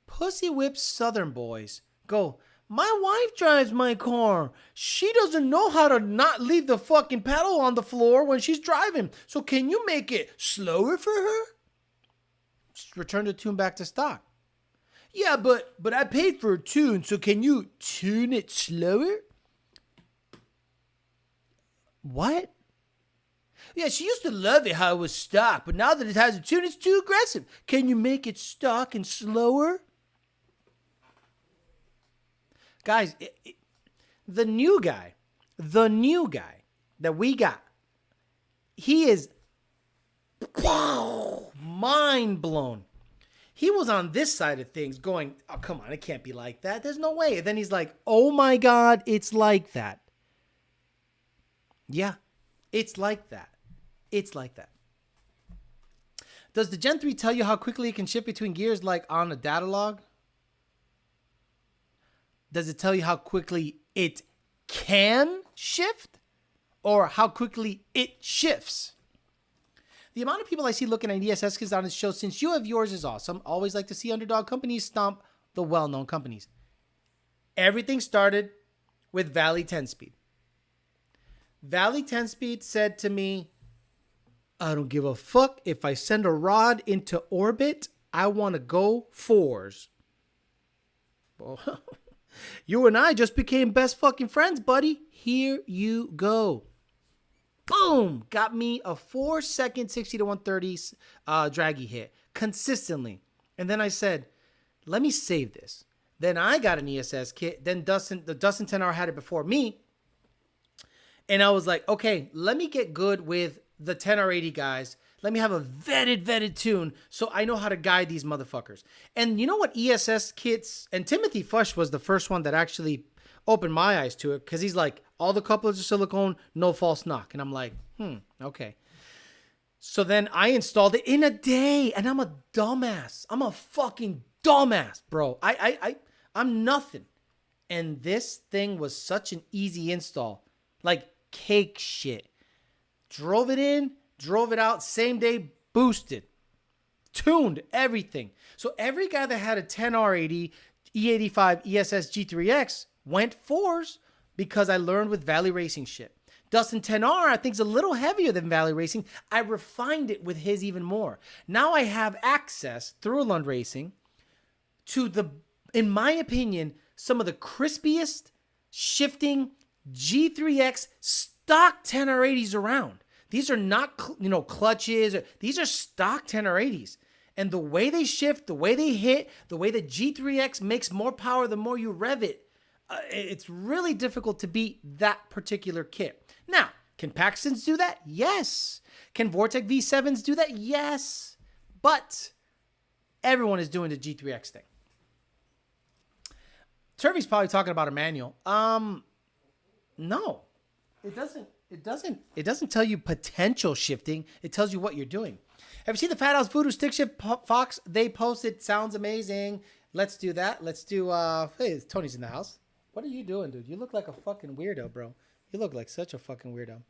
Pussy whip Southern boys go, my wife drives my car. She doesn't know how to not leave the fucking pedal on the floor when she's driving. So can you make it slower for her? Just return the tune back to stock. Yeah, but I paid for a tune, so can you tune it slower? What? Yeah, she used to love it how it was stock, but now that it has a tune, it's too aggressive. Can you make it stock and slower? Guys, The new guy that we got, he is mind blown. He was on this side of things going, oh, come on, it can't be like that. There's no way. And then he's like, oh my God, it's like that. Yeah, it's like that. It's like that. Does the Gen 3 tell you how quickly it can shift between gears like on a data log? Does it tell you how quickly it can shift or how quickly it shifts? The amount of people I see looking at ESS kits on this show, since you have yours, is awesome. Always like to see underdog companies stomp the well-known companies. Everything started with Valley 10-speed. Valley 10-speed said to me, I don't give a fuck if I send a rod into orbit. I want to go fours. Well, you and I just became best fucking friends, buddy. Here you go. Boom! Got me a 4-second 60 to 130 draggy hit consistently. And then I said, let me save this. Then I got an ESS kit. Then the Dustin 10R had it before me. And I was like, okay, let me get good with the 10R80 guys. Let me have a vetted tune so I know how to guide these motherfuckers. And you know what ESS kits, and Timothy Fush was the first one that actually opened my eyes to it, because he's like, all the couplers are silicone, no false knock. And I'm like, okay. So then I installed it in a day, and I'm a dumbass. I'm a fucking dumbass, bro. I'm nothing. And this thing was such an easy install. Like cake shit. Drove it in, drove it out, same day, boosted. Tuned, everything. So every guy that had a 10R80, E85, ESS G3X went fours because I learned with Valley Racing shit. Dustin 10R, I think, is a little heavier than Valley Racing. I refined it with his even more. Now I have access through Lund Racing to the, in my opinion, some of the crispiest shifting G3X stock 10R80s around. These are not, clutches. These are stock 10R80s. And the way they shift, the way they hit, the way the G3X makes more power the more you rev it, it's really difficult to beat that particular kit. Now, can Paxtons do that? Yes. Can Vortec V7s do that? Yes. But everyone is doing the G3X thing. Turvey's probably talking about a manual. No. It doesn't tell you potential shifting. It tells you what you're doing. Have you seen the Fat House Voodoo stick shift Fox? They posted. Sounds amazing. Let's do that. Let's do, hey, Tony's in the house. What are you doing, dude? You look like a fucking weirdo, bro. You look like such a fucking weirdo.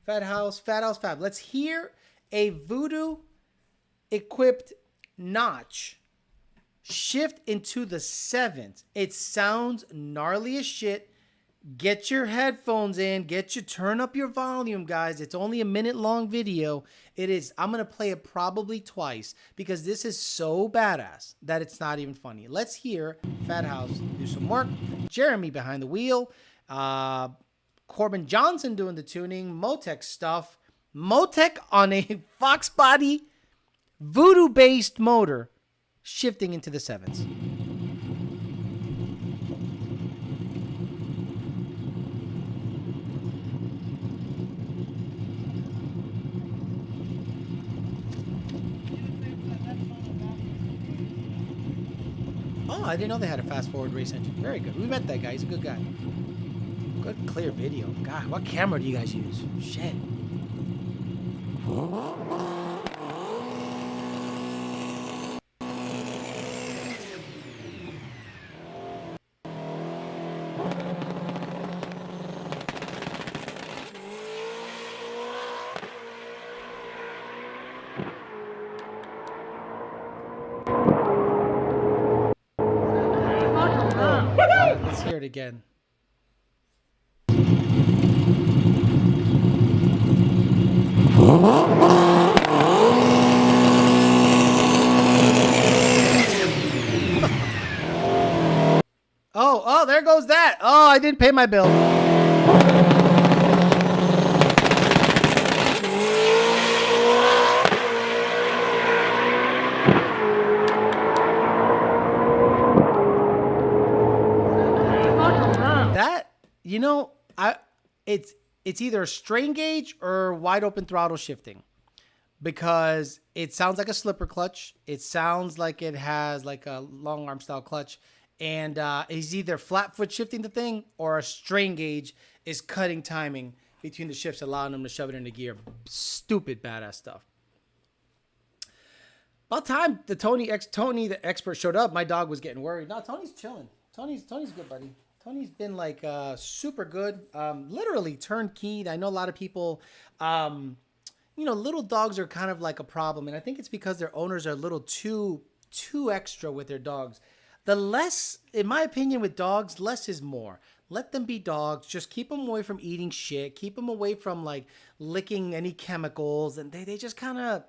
Fat House Fab. Let's hear a Voodoo equipped notch shift into the sevens. It sounds gnarly as shit. Get your headphones in. Turn up your volume, guys. It's only a minute long video. I'm going to play it probably twice because this is so badass that it's not even funny. Let's hear Fat House do some work. Jeremy behind the wheel. Corbin Johnson doing the tuning. Motec stuff. Motec on a Fox body Voodoo based motor shifting into the sevens. Oh, I didn't know they had a fast-forward race engine. Very good. We met that guy. He's a good guy. Good, clear video. God, what camera do you guys use? Shit. Let's hear it again. Oh, there goes that. Oh, I didn't pay my bill. You know, it's either strain gauge or wide open throttle shifting, because it sounds like a slipper clutch. It sounds like it has like a long arm style clutch, and it's either flat foot shifting the thing or a strain gauge is cutting timing between the shifts, allowing them to shove it into gear. Stupid badass stuff. About time Tony the expert showed up, my dog was getting worried. No, Tony's chilling. Tony's good, buddy. Tony's been like super good, literally turnkeyed. I know a lot of people, little dogs are kind of like a problem, and I think it's because their owners are a little too extra with their dogs. The less, in my opinion, with dogs, less is more. Let them be dogs. Just keep them away from eating shit. Keep them away from like licking any chemicals, and they just kind of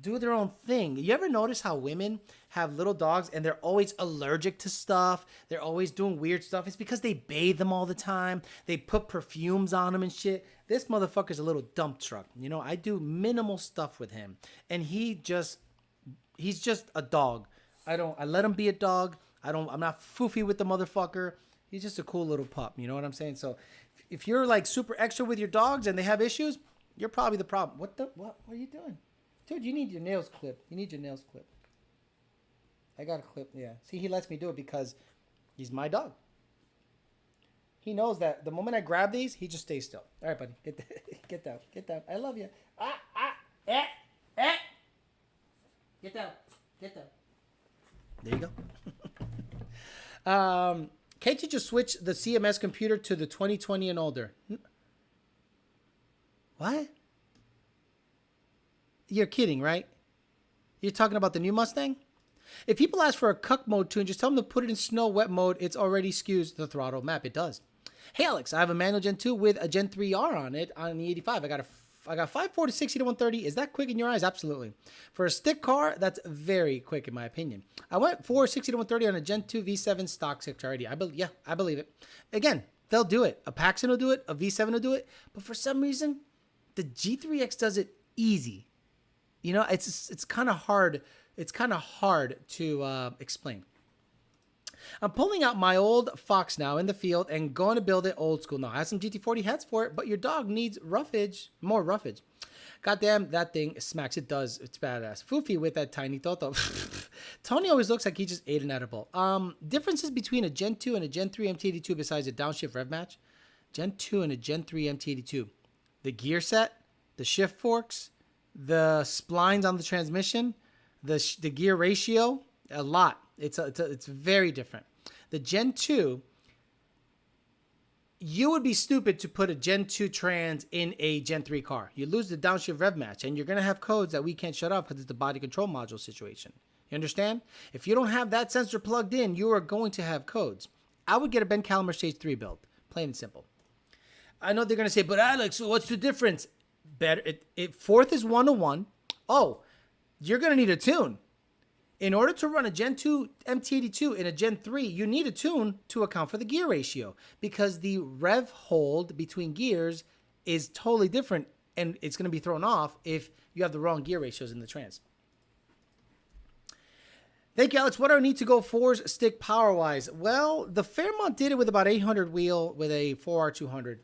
do their own thing. You ever notice how women have little dogs and they're always allergic to stuff? They're always doing weird stuff. It's because they bathe them all the time. They put perfumes on them and shit. This motherfucker's a little dump truck. You know, I do minimal stuff with him, and he's just a dog. I let him be a dog. I'm not foofy with the motherfucker. He's just a cool little pup. You know what I'm saying? So if you're like super extra with your dogs and they have issues, you're probably the problem. What are you doing? Dude, you need your nails clipped. I got a clip, yeah. See, he lets me do it because he's my dog. He knows that the moment I grab these, he just stays still. All right, buddy, get down. I love you. Get down. There you go. Can't you just switch the CMS computer to the 2020 and older? What? You're kidding, right? You're talking about the new Mustang? If people ask for a cuck mode tune, just tell them to put it in snow wet mode. It's already skews the throttle map. It does. Hey, Alex, I have a manual Gen 2 with a Gen 3R on it on the 85. I got 540, 60 to 130. Is that quick in your eyes? Absolutely. For a stick car, that's very quick in my opinion. I went 460 to 130 on a Gen 2 V7 stock 6RD. I believe it. Again, they'll do it. A Paxton will do it. A V7 will do it. But for some reason, the G3X does it easy. You know, it's kind of hard. It's kind of hard to explain. I'm pulling out my old Fox now in the field and going to build it old school now. I have some GT40 heads for it, but your dog needs more roughage. Goddamn, that thing smacks. It does. It's badass. Foofy with that tiny Toto. Tony always looks like he just ate an edible. Differences between a Gen 2 and a Gen 3 MT82 besides a downshift rev match? Gen 2 and a Gen 3 MT82. The gear set, the shift forks, the splines on the transmission, the gear ratio, a lot. It's very different. The Gen 2, you would be stupid to put a Gen 2 trans in a Gen 3 car. You lose the downshift rev match, and you're going to have codes that we can't shut off because it's the body control module situation. You understand? If you don't have that sensor plugged in, you are going to have codes. I would get a Ben Calimer Stage 3 build, plain and simple. I know they're going to say, but Alex, what's the difference? Better. Fourth is 1-to-1. Oh, you're going to need a tune. In order to run a Gen 2 MT82 in a Gen 3, you need a tune to account for the gear ratio because the rev hold between gears is totally different, and it's going to be thrown off if you have the wrong gear ratios in the trans. Thank you, Alex. What do I need to go 4s stick power-wise? Well, the Fairmont did it with about 800 wheel with a 4R200.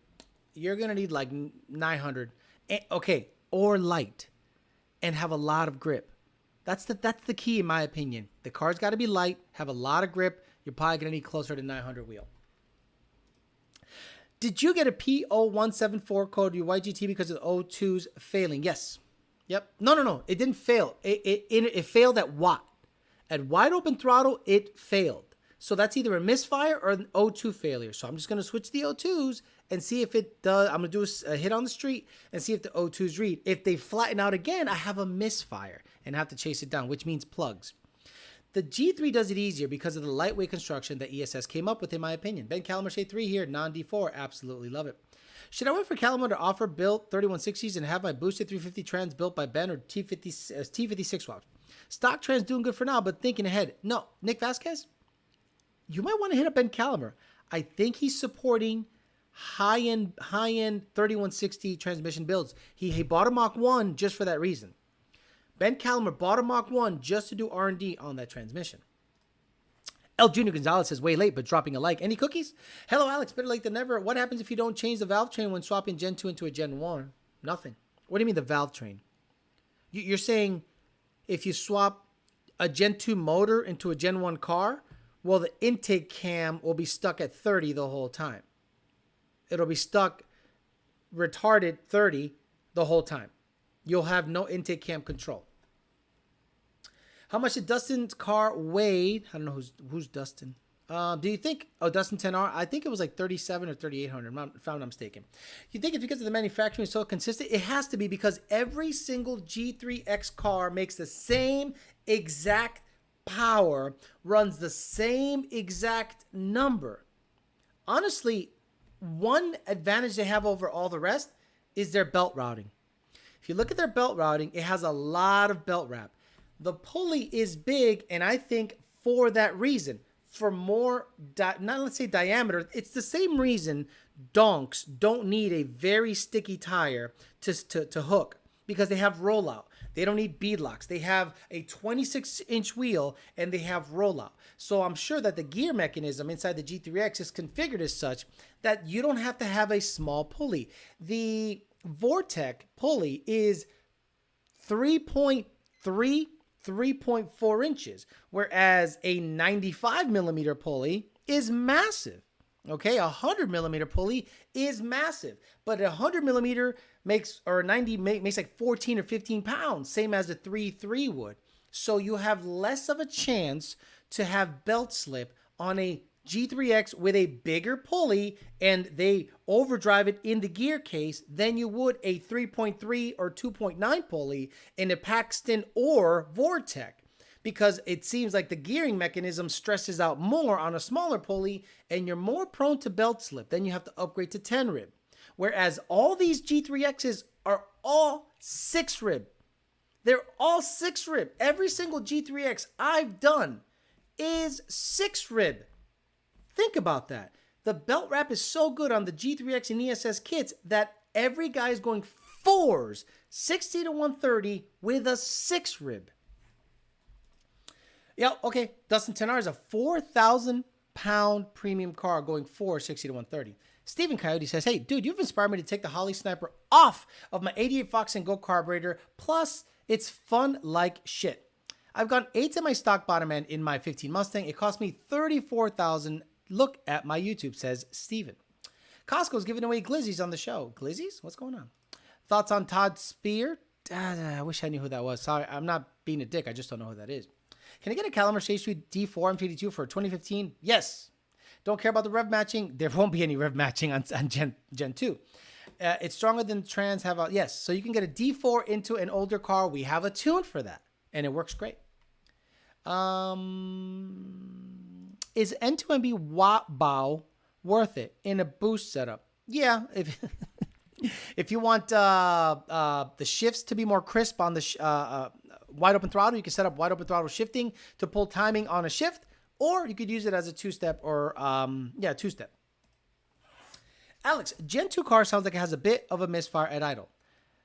You're going to need like 900. Okay, or light and have a lot of grip. That's the key in my opinion. The car's got to be light, have a lot of grip. You're probably going to need closer to 900 wheel. Did you get a P0174 code to your YGT because of the O2s failing? Yes. Yep. No. It didn't fail. It failed at watt. At wide open throttle, it failed. So that's either a misfire or an O2 failure. So I'm just going to switch the O2s and see if it does. I'm going to do a hit on the street and see if the O2s read. If they flatten out again, I have a misfire and have to chase it down, which means plugs. The G3 does it easier because of the lightweight construction that ESS came up with, in my opinion. Ben Calimer Shade 3 here, non-D4. Absolutely love it. Should I wait for Calimer to offer built 3160s and have my boosted 350 trans built by Ben or T56 swaps? Stock trans doing good for now, but thinking ahead. No, Nick Vasquez? You might want to hit up Ben Calimer. I think he's supporting high-end 3160 transmission builds. He bought a Mach 1 just for that reason. Ben Calimer bought a Mach 1 just to do R&D on that transmission. El Junior Gonzalez says, way late, but dropping a like. Any cookies? Hello, Alex. Better late than never. What happens if you don't change the valve train when swapping Gen 2 into a Gen 1? Nothing. What do you mean the valve train? You're saying if you swap a Gen 2 motor into a Gen 1 car, well, the intake cam will be stuck at 30 the whole time. It'll be stuck retarded 30 the whole time. You'll have no intake cam control. How much did Dustin's car weigh? I don't know who's Dustin. Do you think, Dustin 10R, I think it was like 37 or 3,800, if I'm not mistaken. You think it's because of the manufacturing is so consistent? It has to be, because every single G3X car makes the same exact power, runs the same exact number. Honestly, one advantage they have over all the rest is their belt routing. If you look at their belt routing, it has a lot of belt wrap. The pulley is big, and I think for that reason, for more, not let's say diameter, it's the same reason donks don't need a very sticky tire to hook, because they have rollout. They don't need bead locks. They have a 26-inch wheel, and they have rollout. So I'm sure that the gear mechanism inside the G3X is configured as such that you don't have to have a small pulley. The Vortec pulley is 3.4 inches, whereas a 95 millimeter pulley is massive. Okay, a 100 millimeter pulley is massive, but a 100 millimeter makes, or 90 makes like 14 or 15 pounds, same as the 3.3 would. So you have less of a chance to have belt slip on a G3X with a bigger pulley, and they overdrive it in the gear case than you would a 3.3 or 2.9 pulley in a Paxton or Vortec, because it seems like the gearing mechanism stresses out more on a smaller pulley, and you're more prone to belt slip. Then you have to upgrade to 10 rib, whereas all these G3Xs are all 6 rib. They're all 6 rib. Every single G3X I've done is 6 rib. Think about that. The belt wrap is so good on the G3X and ESS kits that every guy is going 4s, 60 to 130 with a 6 rib. Yeah, okay. Dustin 10R is a 4,000 pound premium car going 4, 60 to 130. Stephen Coyote says, hey, dude, you've inspired me to take the Holly Sniper off of my 88 Fox and Go carburetor. Plus, it's fun like shit. I've got 8s in my stock bottom end in my 15 Mustang. It cost me $34,000. Look at my YouTube, says Steven. Costco's giving away glizzies on the show. Glizzies? What's going on? Thoughts on Todd Spear? I wish I knew who that was. Sorry, I'm not being a dick. I just don't know who that is. Can I get a Caliber Stage 3 D4 M52 for 2015? Yes. Don't care about the rev matching. There won't be any rev matching on Gen 2. It's stronger than trans have a... Yes, so you can get a D4 into an older car. We have a tune for that, and it works great. Is N2MB Wattbow worth it in a boost setup? Yeah, if you want the shifts to be more crisp on the wide open throttle, you can set up wide open throttle shifting to pull timing on a shift, or you could use it as a two-step or two-step. Alex, Gen 2 car sounds like it has a bit of a misfire at idle.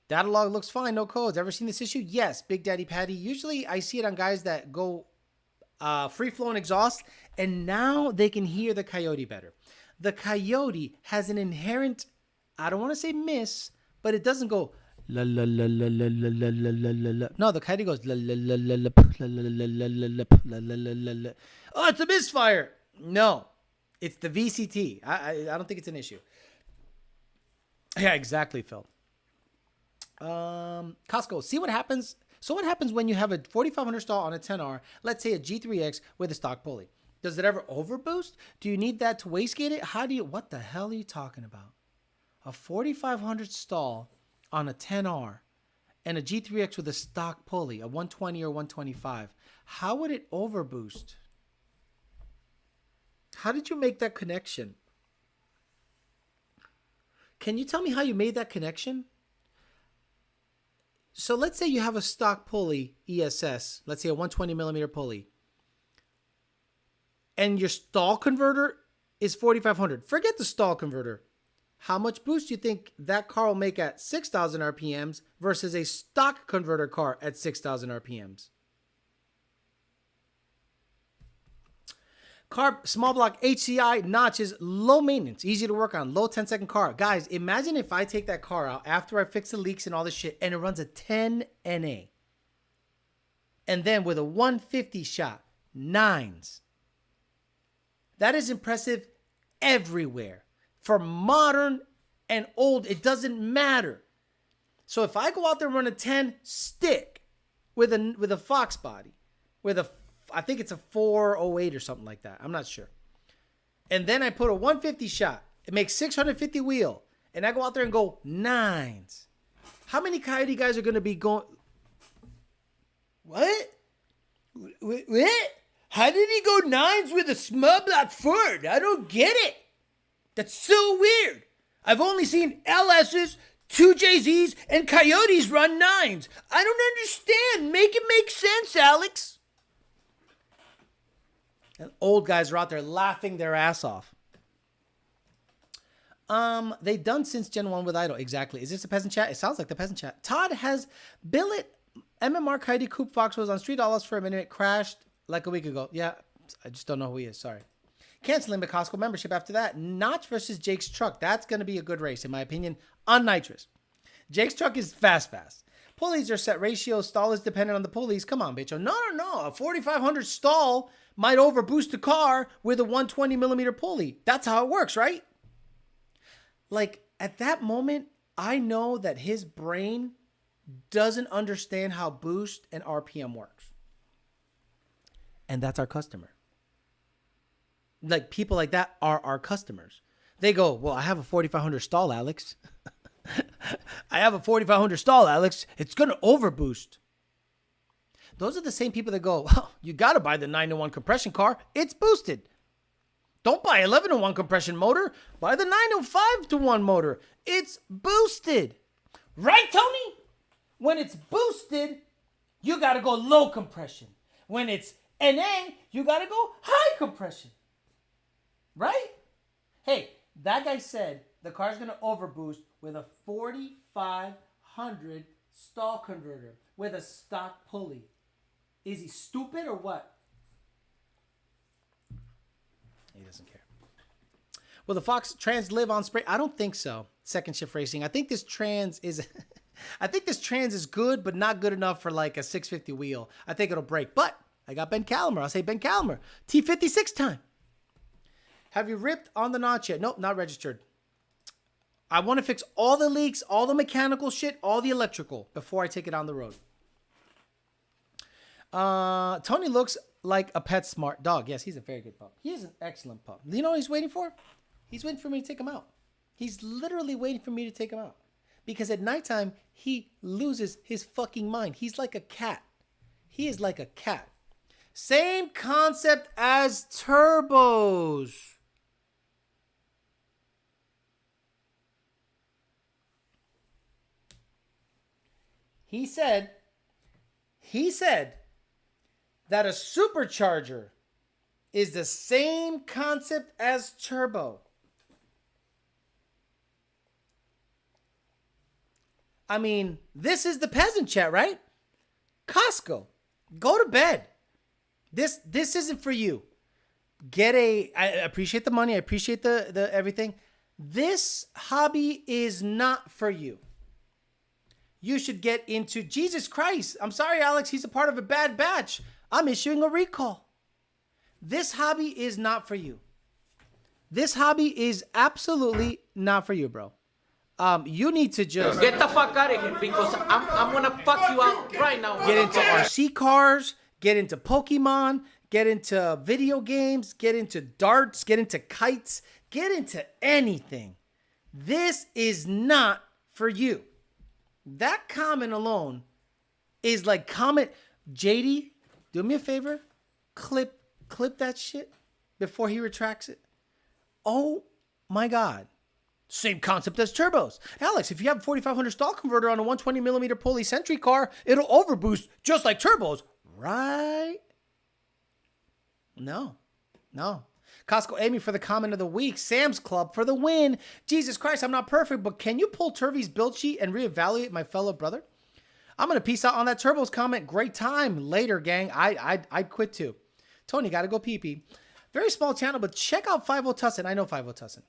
Data log looks fine, no codes. Ever seen this issue? Yes, Big Daddy Patty. Usually I see it on guys that go free-flowing exhaust, and now they can hear the Coyote better. The Coyote has an inherent, I don't want to say miss, but it doesn't go la la la la la la la la la la la. No, the Coyote goes la la la la la la la la la la la la la. Oh, it's a misfire. No, it's the VCT. I don't think it's an issue. Yeah, exactly, Phil. Costco, see what happens. So what happens when you have a 4500 stall on a 10R, let's say a G3X with a stock pulley? Does it ever overboost? Do you need that to wastegate it? What the hell are you talking about? A 4500 stall on a 10R and a G3X with a stock pulley, a 120 or 125. How would it overboost? How did you make that connection? Can you tell me how you made that connection? So let's say you have a stock pulley ESS, let's say a 120 millimeter pulley, and your stall converter is 4500. Forget the stall converter. How much boost do you think that car will make at 6,000 RPMs versus a stock converter car at 6,000 RPMs? Carb, small block, HCI, notches, low maintenance, easy to work on, low 10-second car. Guys, imagine if I take that car out after I fix the leaks and all this shit and it runs a 10 NA. And then with a 150 shot, 9s. That is impressive everywhere. For modern and old, it doesn't matter. So if I go out there and run a 10 stick with a Fox body, with a, I think it's a 408 or something like that. I'm not sure. And then I put a 150 shot. It makes 650 wheel. And I go out there and go 9s. How many Coyote guys are going to be going? What? What? How did he go 9s with a small block Ford? I don't get it. That's so weird. I've only seen LS's, 2JZs, and Coyotes run 9s. I don't understand. Make it make sense, Alex. And old guys are out there laughing their ass off. They've done since Gen 1 with Idol. Exactly. Is this a peasant chat? It sounds like the peasant chat. Todd has billet MMR Coyote Coupe Fox was on $3 for a minute. Crashed like a week ago. Yeah, I just don't know who he is. Sorry. Canceling the Costco membership after that. Notch versus Jake's truck. That's going to be a good race, in my opinion, on nitrous. Jake's truck is fast. Pulleys are set ratio. Stall is dependent on the pulleys. Come on, bitch. No. A 4,500 stall might overboost the car with a 120 millimeter pulley. That's how it works, right? Like, at that moment, I know that his brain doesn't understand how boost and RPM works. And that's our customer. Like, people like that are our customers. They go, well, I have a 4,500 stall, Alex. I have a 4,500 stall, Alex. It's going to overboost. Those are the same people that go, well, you got to buy the 9-to-1 compression car. It's boosted. Don't buy 11-to-1 compression motor. Buy the 9-to-5-to-1 motor. It's boosted. Right, Tony? When it's boosted, you got to go low compression. When it's NA, you got to go high compression. Right? Hey, that guy said the car's going to overboost with a 4,500 stall converter with a stock pulley. Is he stupid or what? He doesn't care. Will the Fox Trans live on spray? I don't think so. Second shift racing. I think this Trans is good, but not good enough for like a 650 wheel. I think it'll break. But I got Ben Calamer. I'll say Ben Calamer. T56 time. Have you ripped on the notch yet? Nope, not registered. I want to fix all the leaks, all the mechanical shit, all the electrical before I take it on the road. Tony looks like a pet smart dog. Yes, he's a very good pup. He is an excellent pup. You know what he's waiting for? He's waiting for me to take him out. He's literally waiting for me to take him out. Because at nighttime, he loses his fucking mind. He's like a cat. He is like a cat. Same concept as turbos. He said that a supercharger is the same concept as turbo. I mean, this is the peasant chat, right? Costco, go to bed. This isn't for you. I appreciate the money. I appreciate the everything. This hobby is not for you. You should get into Jesus Christ. I'm sorry, Alex. He's a part of a bad batch. I'm issuing a recall. This hobby is not for you. This hobby is absolutely not for you, bro. You need to just get the fuck out of here because I'm gonna fuck you out right now. Get into RC cars, get into Pokemon, get into video games, get into darts, get into kites, get into anything. This is not for you. That comment alone is like comment. JD, do me a favor, clip that shit before he retracts it. Oh my God. Same concept as turbos. Alex, if you have a 4,500 stall converter on a 120 millimeter pulley Sentry car, it'll overboost just like turbos, right? No. Costco Amy for the comment of the week. Sam's Club for the win. Jesus Christ, I'm not perfect, but can you pull Turvey's build sheet and reevaluate my fellow brother? I'm going to peace out on that turbos comment. Great time. Later, gang. I'd quit too. Tony, got to go pee-pee. Very small channel, but check out 50 Tussin. I know 50 Tussin.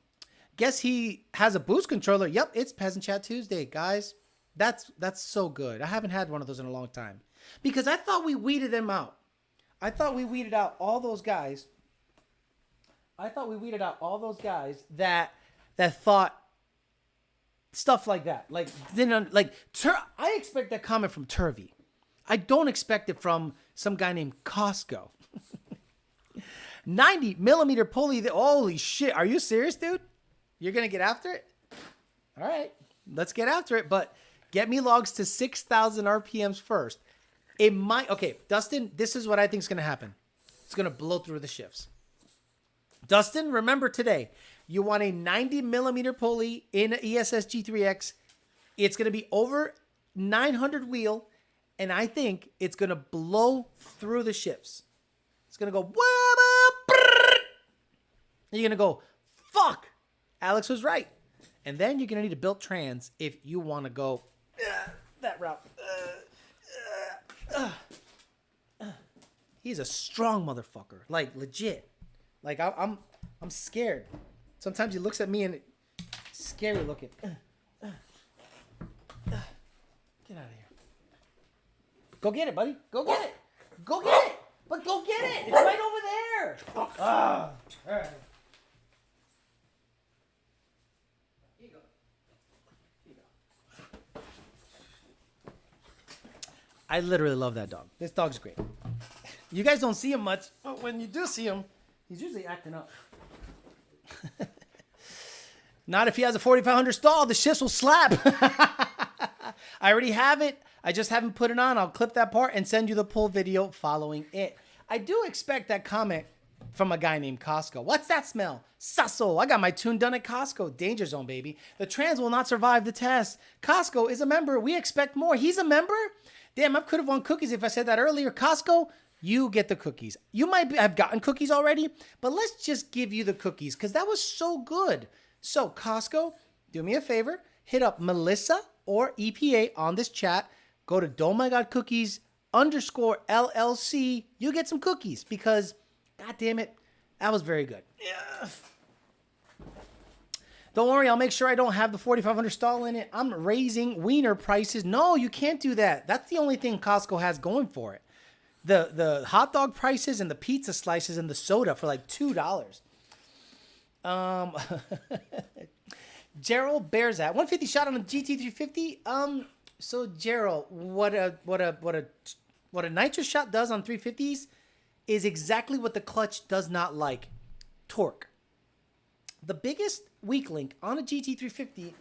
Guess he has a boost controller. Yep, it's Peasant Chat Tuesday, guys. That's so good. I haven't had one of those in a long time. Because I thought we weeded them out. I thought we weeded out all those guys. that thought stuff like that. Like, I expect that comment from Turvy. I don't expect it from some guy named Costco. 90 millimeter pulley. Holy shit. Are you serious, dude? You're going to get after it? All right. Let's get after it. But get me logs to 6,000 RPMs first. It might. Okay, Dustin, this is what I think is going to happen. It's going to blow through the shifts. Dustin, remember today, you want a 90 millimeter pulley in an ESS G3X. It's going to be over 900 wheel. And I think it's going to blow through the shifts. It's going to go. You're going to go, fuck. Alex was right. And then you're going to need a built trans if you want to go that route. He's a strong motherfucker. Like, legit. Like, I'm scared. Sometimes he looks at me and it's scary looking. Get out of here. Go get it, buddy. Go get it. Go get it. But go get it. It's right over there. All right. Here you go. Here you go. I literally love that dog. This dog's great. You guys don't see him much, but when you do see him, he's usually acting up. Not if he has a 4500 stall. The shifts will slap. I already have it. I just haven't put it on. I'll clip that part and send you the pull video following it. I do expect that comment from a guy named Costco. What's that smell? Sasso. I got my tune done at Costco. Danger zone, baby. The trans will not survive the test. Costco is a member. We expect more. He's a member? Damn, I could have won cookies if I said that earlier. Costco, you get the cookies. You might have gotten cookies already, but let's just give you the cookies because that was so good. So, Costco, do me a favor. Hit up Melissa or EPA on this chat. Go to DohMyGodCookies_LLC. You get some cookies because, god damn it, that was very good. Yeah. Don't worry, I'll make sure I don't have the 4500 stall in it. I'm raising wiener prices. No, you can't do that. That's the only thing Costco has going for it. The hot dog prices and the pizza slices and the soda for like $2. Gerald bears that 150 shot on a GT350. So Gerald, what a nitrous shot does on 350s is exactly what the clutch does not like. Torque. The biggest weak link on a GT350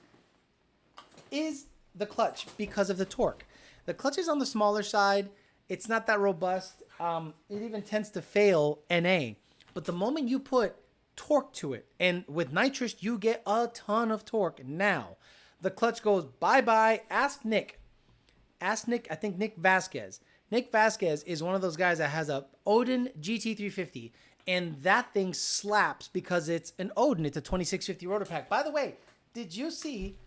is the clutch because of the torque. The clutch is on the smaller side. It's not that robust. It even tends to fail NA. But the moment you put torque to it, and with nitrous, you get a ton of torque. Now, the clutch goes bye-bye. Ask Nick. I think Nick Vasquez. Nick Vasquez is one of those guys that has a Odin GT350. And that thing slaps because it's an Odin. It's a 2650 rotor pack. By the way, did you see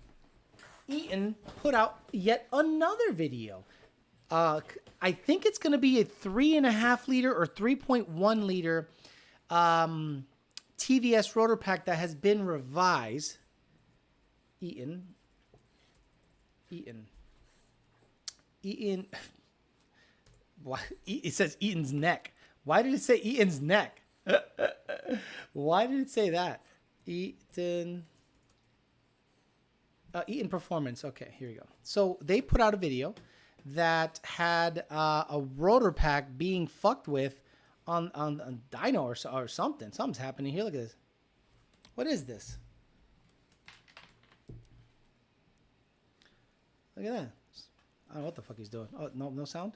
Eaton put out yet another video? I think it's going to be a 3.5 liter or 3.1 liter TVS rotor pack that has been revised. Eaton. Why? It says Eaton's neck. Why did it say Eaton's neck? Why did it say that? Eaton Performance. Okay, here we go. So they put out a video that had a rotor pack being fucked with on dyno or something. Something's happening here. Look at this. What is this? Look at that. I don't know what the fuck he's doing. Oh, no sound?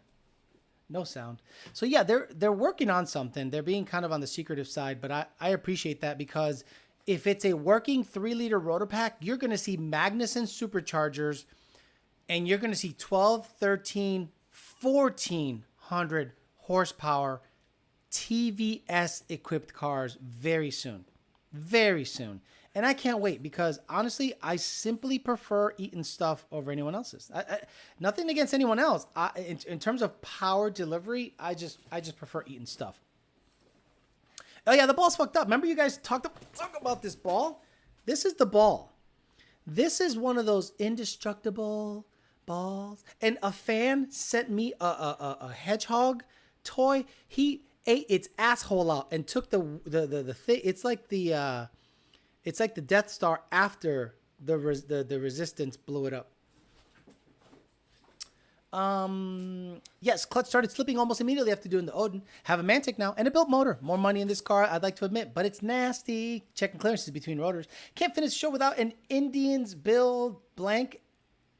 No sound. So yeah, they're working on something. They're being kind of on the secretive side, but I appreciate that because if it's a working 3-liter rotor pack, you're going to see Magnuson superchargers and you're going to see 12, 13, 1400 horsepower TVS equipped cars very soon. Very soon. And I can't wait because honestly, I simply prefer Eaton stuff over anyone else's. Nothing against anyone else. In terms of power delivery, I just prefer Eaton stuff. Oh yeah, the ball's fucked up. Remember you guys talk about this ball? This is the ball. This is one of those indestructible balls. And a fan sent me a hedgehog toy. He ate its asshole out and took the thing. It's like the Death Star after the Resistance blew it up. Yes, clutch started slipping almost immediately after doing the Odin. Have a Mantic now and a built motor. More money in this car, I'd like to admit, but it's nasty. Checking clearances between rotors. Can't finish the show without an Indians build blank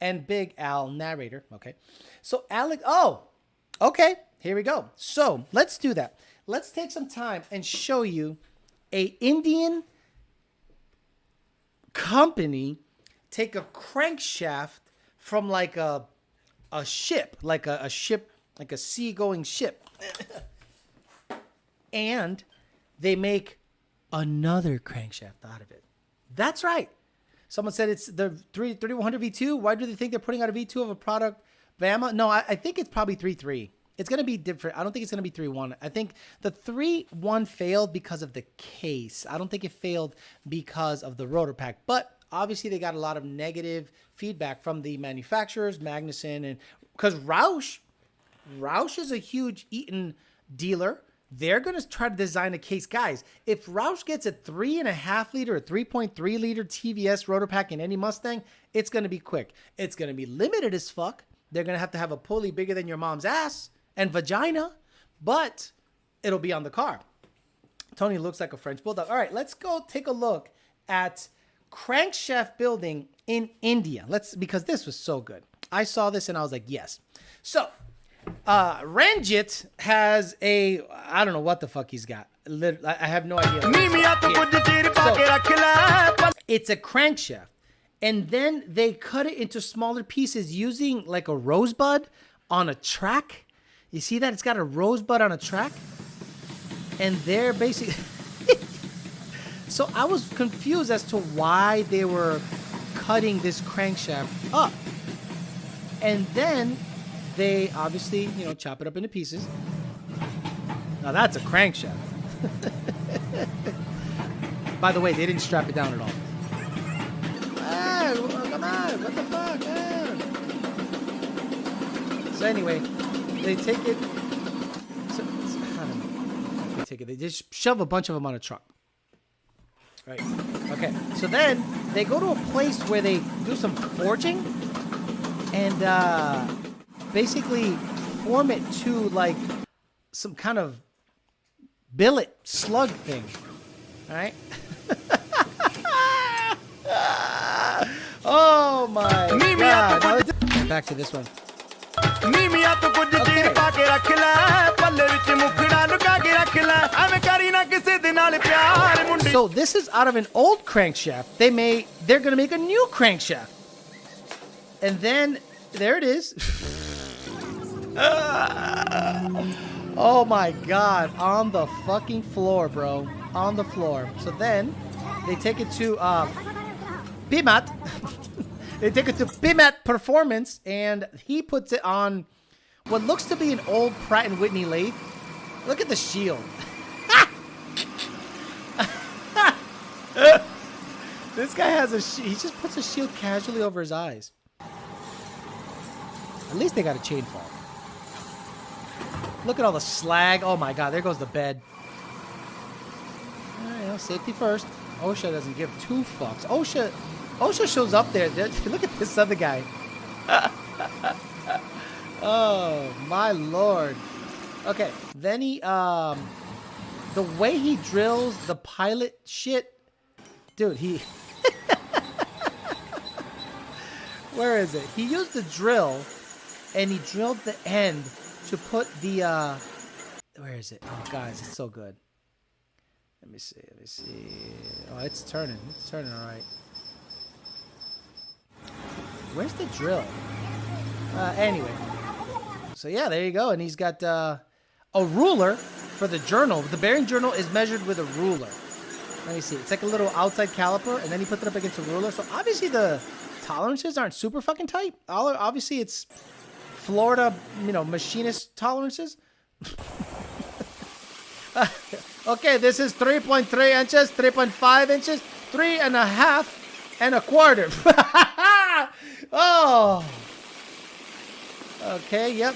and Big Al narrator. Okay. So Alec, oh, okay. Here we go. So let's do that. Let's take some time and show you a Indian company take a crankshaft from like a ship, like a ship, like a seagoing ship. And they make another crankshaft out of it. That's right. Someone said it's the 3100 V2. Why do they think they're putting out a V2 of a product? Bama? No, I think it's probably 3.3. It's going to be different. I don't think it's going to be 3.1. I think the 3.1 failed because of the case. I don't think it failed because of the rotor pack. But obviously, they got a lot of negative feedback from the manufacturers, Magnuson, and because Roush is a huge Eaton dealer. They're going to try to design a case. Guys, if Roush gets a 3.5 liter or 3.3 liter TVS rotor pack in any Mustang, it's going to be quick. It's going to be limited as fuck. They're going to have a pulley bigger than your mom's ass and vagina, but it'll be on the car. Tony looks like a French bulldog. All right, let's go take a look at crankshaft building in India. Because this was so good. I saw this and I was like, yes. So, Ranjit has a, I don't know what the fuck he's got. I have no idea. So, it's a crankshaft. And then they cut it into smaller pieces using like a rosebud on a track. You see that? It's got a rosebud on a track. And they're basically... So I was confused as to why they were cutting this crankshaft up. And then they obviously, chop it up into pieces. Now that's a crankshaft. By the way, they didn't strap it down at all. Come on, what the fuck? So anyway, they take it. I don't know. They take it. They just shove a bunch of them on a truck. Right. Okay. So then they go to a place where they do some forging and basically form it to like some kind of billet slug thing. All right. Oh my God. Now let's get back to this one. Okay. So this is out of an old crankshaft. They're gonna make a new crankshaft. And then there it is. Oh my God. On the fucking floor, bro. On the floor. So then they take it to Bimat. They take it to Bimat Performance, and he puts it on what looks to be an old Pratt & Whitney lathe. Look at the shield. This guy has he just puts a shield casually over his eyes. At least they got a chain fall. Look at all the slag. Oh my God, there goes the bed. Safety first. OSHA doesn't give two fucks. OSHA shows up there. Look at this other guy. Oh my Lord. Okay, then he the way he drills the pilot shit, dude. He where is it? He used the drill, and he drilled the end to put the where is it? Oh guys, it's so good. Let me see. Oh, it's turning. It's turning all right. Where's the drill? Anyway. So yeah, there you go. And he's got a ruler for the journal. The bearing journal is measured with a ruler. Let me see. It's like a little outside caliper, and then he put it up against a ruler. So obviously the tolerances aren't super fucking tight. Obviously it's Florida, machinist tolerances. Okay, this is 3.3 inches, 3.5 inches, 3.5 1/4. Oh. Okay, yep.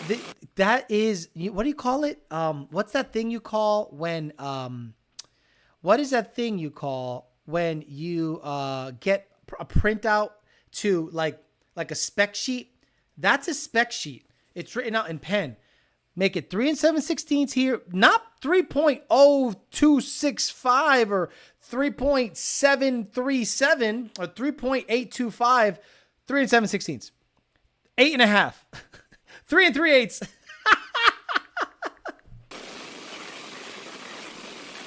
That is, what do you call it? What's that thing you call when, what is that thing you call when you get a printout to like a spec sheet? That's a spec sheet. It's written out in pen. Make it 3 7/16 here, not 3.0265 or 3.737 or 3.825, 3 7/16. 8.5. 3 3/8.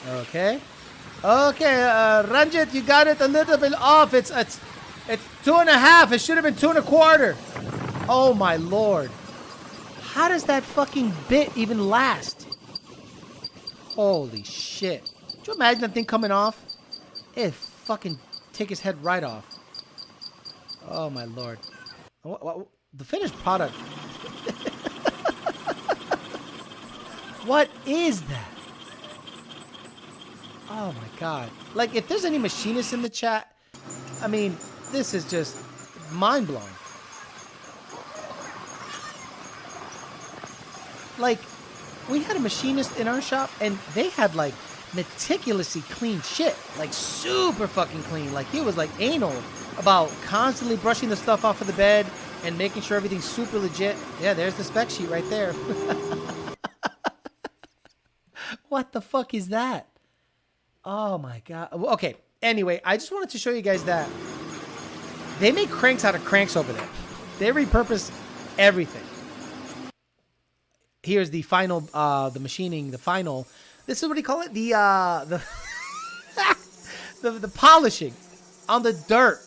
Okay. Okay, Ranjit, you got it a little bit off. It's 2.5. It should have been 2 1/4. Oh my lord. How does that fucking bit even last? Holy shit. Could you imagine that thing coming off? It'd fucking take his head right off. Oh my lord. The finished product. What is that? Oh my god. Like, if there's any machinists in the chat, I mean, this is just mind-blowing. Like, we had a machinist in our shop, and they had, like, meticulously clean shit. Like, super fucking clean. Like, he was, like, anal about constantly brushing the stuff off of the bed and making sure everything's super legit. Yeah, there's the spec sheet right there. What the fuck is that? Oh, my God. Okay, anyway, I just wanted to show you guys that they make cranks out of cranks over there. They repurpose everything. Here's the final, the machining, the final. This is what do you call it? The polishing on the dirt.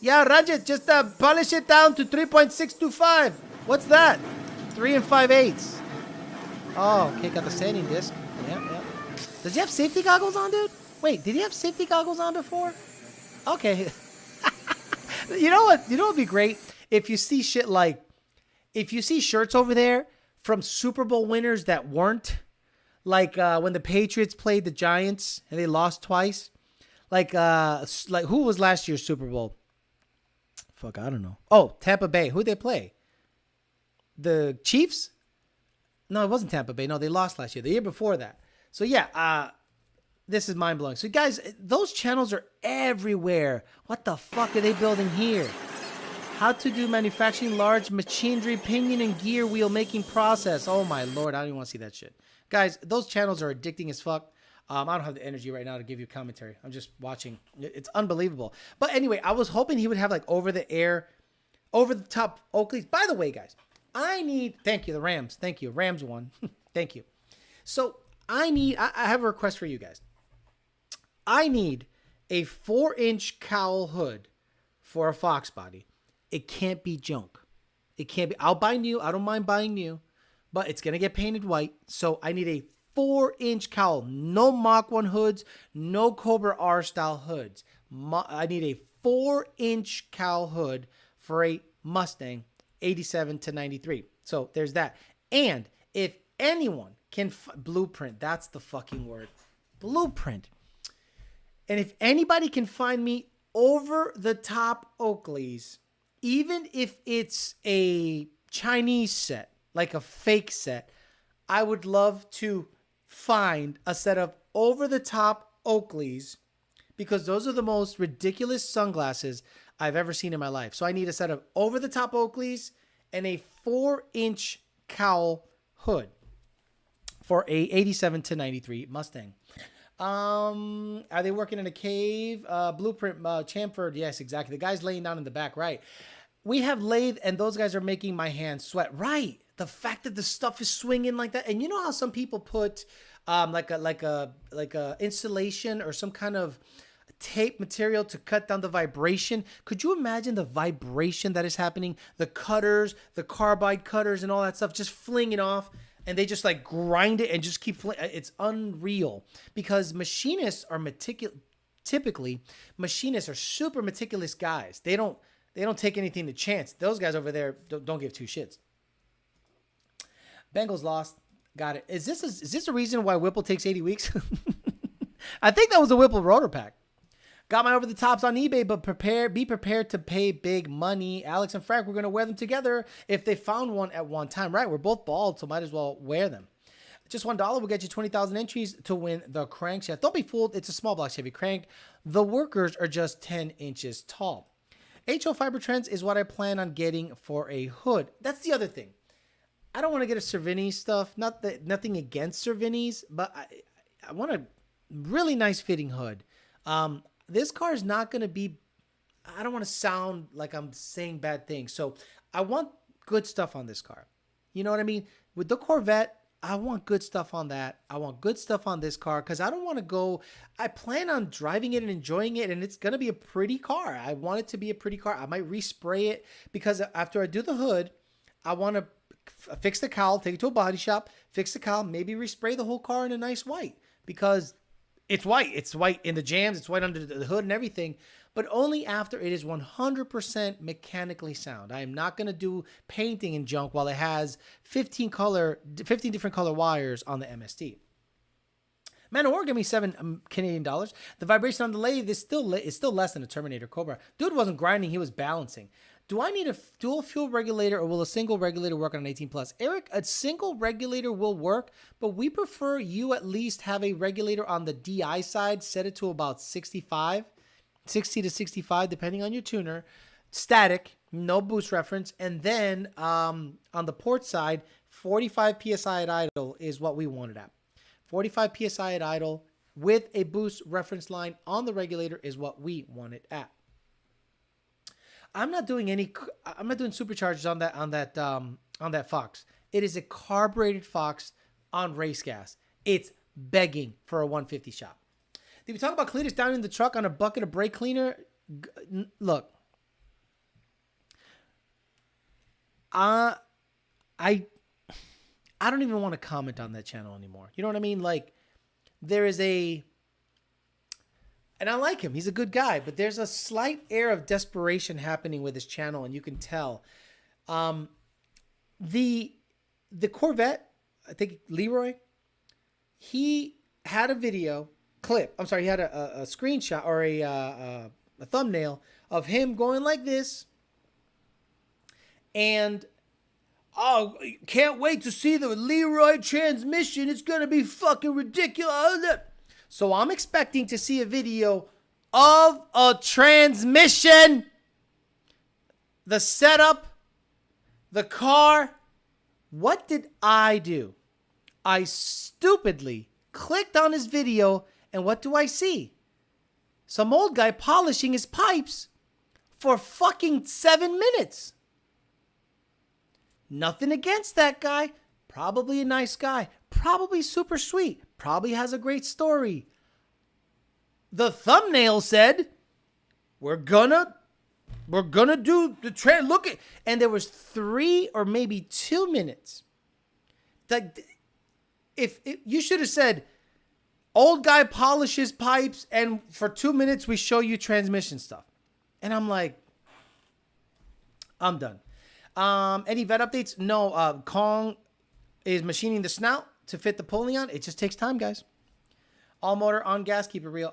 Yeah, Rajat, just polish it down to 3.625. What's that? 3 5/8. Oh, okay, got the sanding disc. Yeah. Does he have safety goggles on, dude? Wait, did he have safety goggles on before? Okay. You know what? You know what would be great? If you see shit like, if you see shirts over there from Super Bowl winners that weren't, like when the Patriots played the Giants and they lost twice, like who was last year's Super Bowl? Fuck, I don't know. Oh, Tampa Bay. Who'd they play? The Chiefs? No, it wasn't Tampa Bay. No, they lost last year. The year before that. So yeah, this is mind blowing. So guys, those channels are everywhere. What the fuck are they building here? How to do manufacturing large machinery, pinion and gear wheel making process. Oh my lord, I don't even want to see that shit. Guys, those channels are addicting as fuck. I don't have the energy right now to give you commentary. I'm just watching. It's unbelievable. But anyway, I was hoping he would have like over the top Oakleys. By the way, guys, thank you, the Rams. Thank you. Rams won. Thank you. So I have a request for you guys. I need a 4-inch cowl hood for a Fox body. It can't be junk. It can't be. I'll buy new. I don't mind buying new, but it's going to get painted white. So I need a 4-inch cowl. No Mach 1 hoods. No Cobra R style hoods. I need a 4-inch cowl hood for a Mustang 87 to 93. So there's that. And if anyone can blueprint, that's the fucking word. Blueprint. And if anybody can find me over the top Oakleys, even if it's a Chinese set, like a fake set, I would love to find a set of over-the-top Oakleys because those are the most ridiculous sunglasses I've ever seen in my life. So I need a set of over-the-top Oakleys and a 4-inch cowl hood for a 87 to 93 Mustang. Are they working in a cave? Blueprint, Chamford. Yes, exactly. The guy's laying down in the back, right? We have lathe, and those guys are making my hands sweat. Right. The fact that the stuff is swinging like that, and you know how some people put like a insulation or some kind of tape material to cut down the vibration. Could you imagine the vibration that is happening? The cutters, the carbide cutters, and all that stuff just flinging off. And they just like grind it and just keep. It's unreal because machinists are meticulous. Typically, machinists are super meticulous guys. They don't take anything to chance. Those guys over there don't give two shits. Bengals lost. Got it. Is this a reason why Whipple takes 80 weeks? I think that was a Whipple rotor pack. Got my over the tops on eBay, but be prepared to pay big money. Alex and Frank, we're going to wear them together if they found one at one time. Right, we're both bald, so might as well wear them. Just $1 will get you 20,000 entries to win the crankshaft. Don't be fooled. It's a small block Chevy crank. The workers are just 10 inches tall. HO Fiber Trends is what I plan on getting for a hood. That's the other thing. I don't want to get a Cervini stuff. Nothing against Cervinis, but I want a really nice fitting hood. This car is not going to be, I don't want to sound like I'm saying bad things. So I want good stuff on this car. You know what I mean? With the Corvette, I want good stuff on that. I want good stuff on this car because I don't want to go, I plan on driving it and enjoying it, and it's going to be a pretty car. I want it to be a pretty car. I might respray it because after I do the hood, I want to fix the cowl, take it to a body shop, fix the cowl, maybe respray the whole car in a nice white because it's white. It's white in the jams. It's white under the hood and everything, but only after it is 100% mechanically sound. I am not going to do painting and junk while it has 15 different color wires on the MST. Man of War gave me $7 Canadian. The vibration on the lathe is still less than a Terminator Cobra. Dude wasn't grinding. He was balancing. Do I need a dual fuel regulator or will a single regulator work on an 18 plus? Eric, a single regulator will work, but we prefer you at least have a regulator on the DI side, set it to about 60 to 65, depending on your tuner, static, no boost reference. And then on the port side, 45 PSI at idle is what we want it at. 45 PSI at idle with a boost reference line on the regulator is what we want it at. I'm not doing superchargers on that Fox. It is a carbureted Fox on race gas. It's begging for a 150 shop. Did we talk about Cletus down in the truck on a bucket of brake cleaner? Look, I don't even want to comment on that channel anymore. You know what I mean? Like, there is and I like him. He's a good guy, but there's a slight air of desperation happening with his channel, and you can tell. The Corvette, I think Leroy, he had a video clip. I'm sorry, he had a screenshot or a thumbnail of him going like this, and oh, can't wait to see the Leroy transmission. It's gonna be fucking ridiculous. So I'm expecting to see a video of a transmission, the setup, the car. What did I do? I stupidly clicked on his video, and what do I see? Some old guy polishing his pipes for fucking 7 minutes. Nothing against that guy. Probably a nice guy. Probably super sweet. Probably has a great story. The thumbnail said, we're gonna do the trend. Look at, and there was 3 or maybe 2 minutes. That if you should have said, old guy polishes pipes, and for 2 minutes we show you transmission stuff. And I'm like, I'm done. Any vet updates? No. Kong is machining the snout to fit the Polion. It just takes time, guys. All motor on gas, keep it real.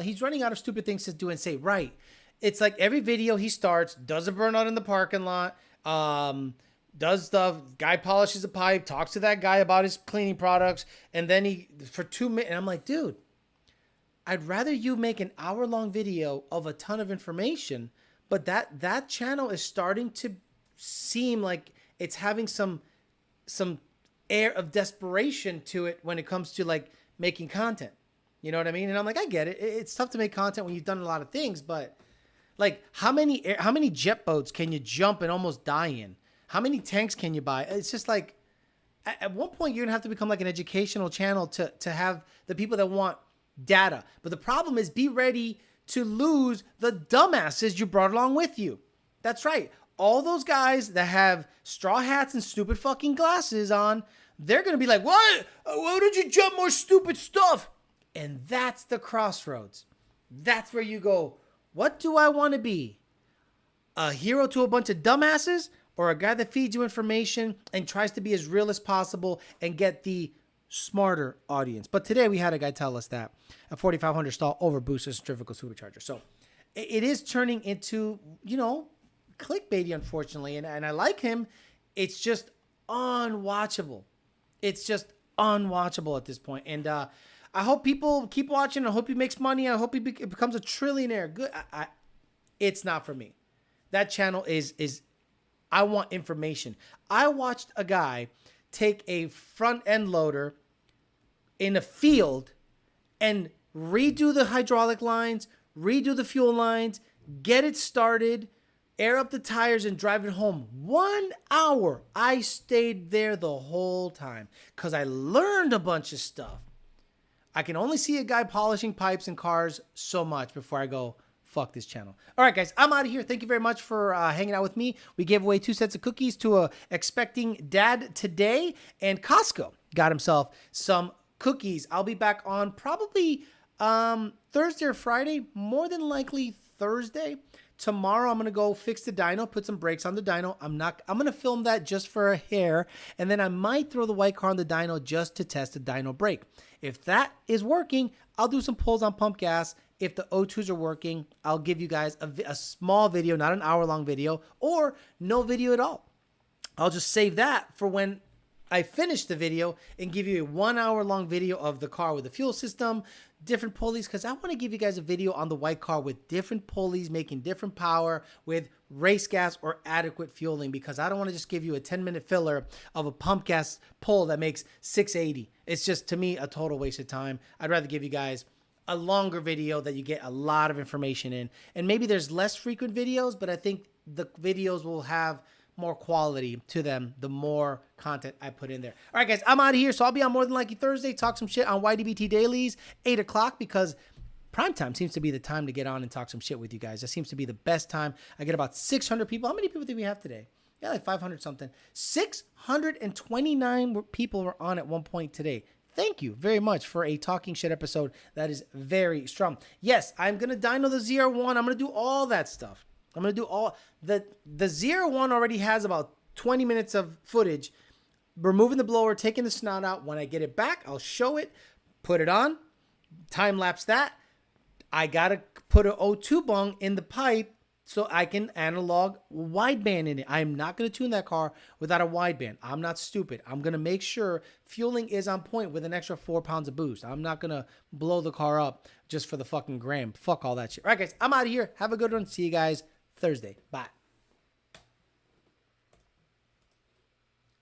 He's running out of stupid things to do and say. Right. It's like every video he starts, does a burnout in the parking lot, does stuff, guy polishes a pipe, talks to that guy about his cleaning products, and then he, for 2 minutes, and I'm like, dude, I'd rather you make an hour-long video of a ton of information, but that channel is starting to seem like it's having some air of desperation to it when it comes to like making content. You know what I mean? And I'm like, I get it. It's tough to make content when you've done a lot of things, but like how many jet boats can you jump and almost die in? How many tanks can you buy? It's just like at one point you're gonna have to become like an educational channel to have the people that want data. But the problem is be ready to lose the dumbasses you brought along with you. That's right. All those guys that have straw hats and stupid fucking glasses on, they're going to be like, what? Why did you jump more stupid stuff? And that's the crossroads. That's where you go, what do I want to be? A hero to a bunch of dumbasses or a guy that feeds you information and tries to be as real as possible and get the smarter audience. But today we had a guy tell us that a 4500 stall overboosts a centrifugal supercharger. So it is turning into, you know, clickbaity, unfortunately. And I like him. It's just unwatchable. It's just unwatchable at this point. And I hope people keep watching. I hope he makes money. I hope he becomes a trillionaire. Good. It's not for me. That channel is I want information. I watched a guy take a front end loader in a field and redo the hydraulic lines, redo the fuel lines, get it started, air up the tires, and drive it home. 1 hour. I stayed there the whole time because I learned a bunch of stuff. I can only see a guy polishing pipes and cars so much before I go, fuck this channel. All right, guys, I'm out of here. Thank you very much for hanging out with me. We gave away 2 sets of cookies to a expecting dad today, and Costco got himself some cookies. I'll be back on probably Thursday or Friday, more than likely Thursday. Tomorrow, I'm going to go fix the dyno, put some brakes on the dyno. I'm going to film that just for a hair, and then I might throw the white car on the dyno just to test the dyno brake. If that is working, I'll do some pulls on pump gas. If the O2s are working, I'll give you guys a small video, not an hour-long video, or no video at all. I'll just save that for when I finish the video and give you a 1 hour long video of the car with the fuel system, different pulleys, because I want to give you guys a video on the white car with different pulleys, making different power with race gas or adequate fueling, because I don't want to just give you a 10-minute filler of a pump gas pull that makes 680. It's just, to me, a total waste of time. I'd rather give you guys a longer video that you get a lot of information in. And maybe there's less frequent videos, but I think the videos will have more quality to them the more content I put in there. All right, guys, I'm out of here. So I'll be on More Than Likely Thursday, talk some shit on YDBT Dailies, 8 o'clock, because primetime seems to be the time to get on and talk some shit with you guys. That seems to be the best time. I get about 600 people. How many people did we have today? Yeah, like 500 something. 629 people were on at one point today. Thank you very much for a talking shit episode. That is very strong. Yes, I'm going to dyno the ZR1. I'm going to do all that stuff. I'm going to do all the ZR1 already has about 20 minutes of footage. Removing the blower, taking the snot out. When I get it back, I'll show it, put it on, time lapse that. I got to put an O2 bung in the pipe so I can analog wideband in it. I'm not going to tune that car without a wideband. I'm not stupid. I'm going to make sure fueling is on point with an extra 4 pounds of boost. I'm not going to blow the car up just for the fucking gram. Fuck all that shit. All right, guys, I'm out of here. Have a good one. See you guys Thursday. Bye.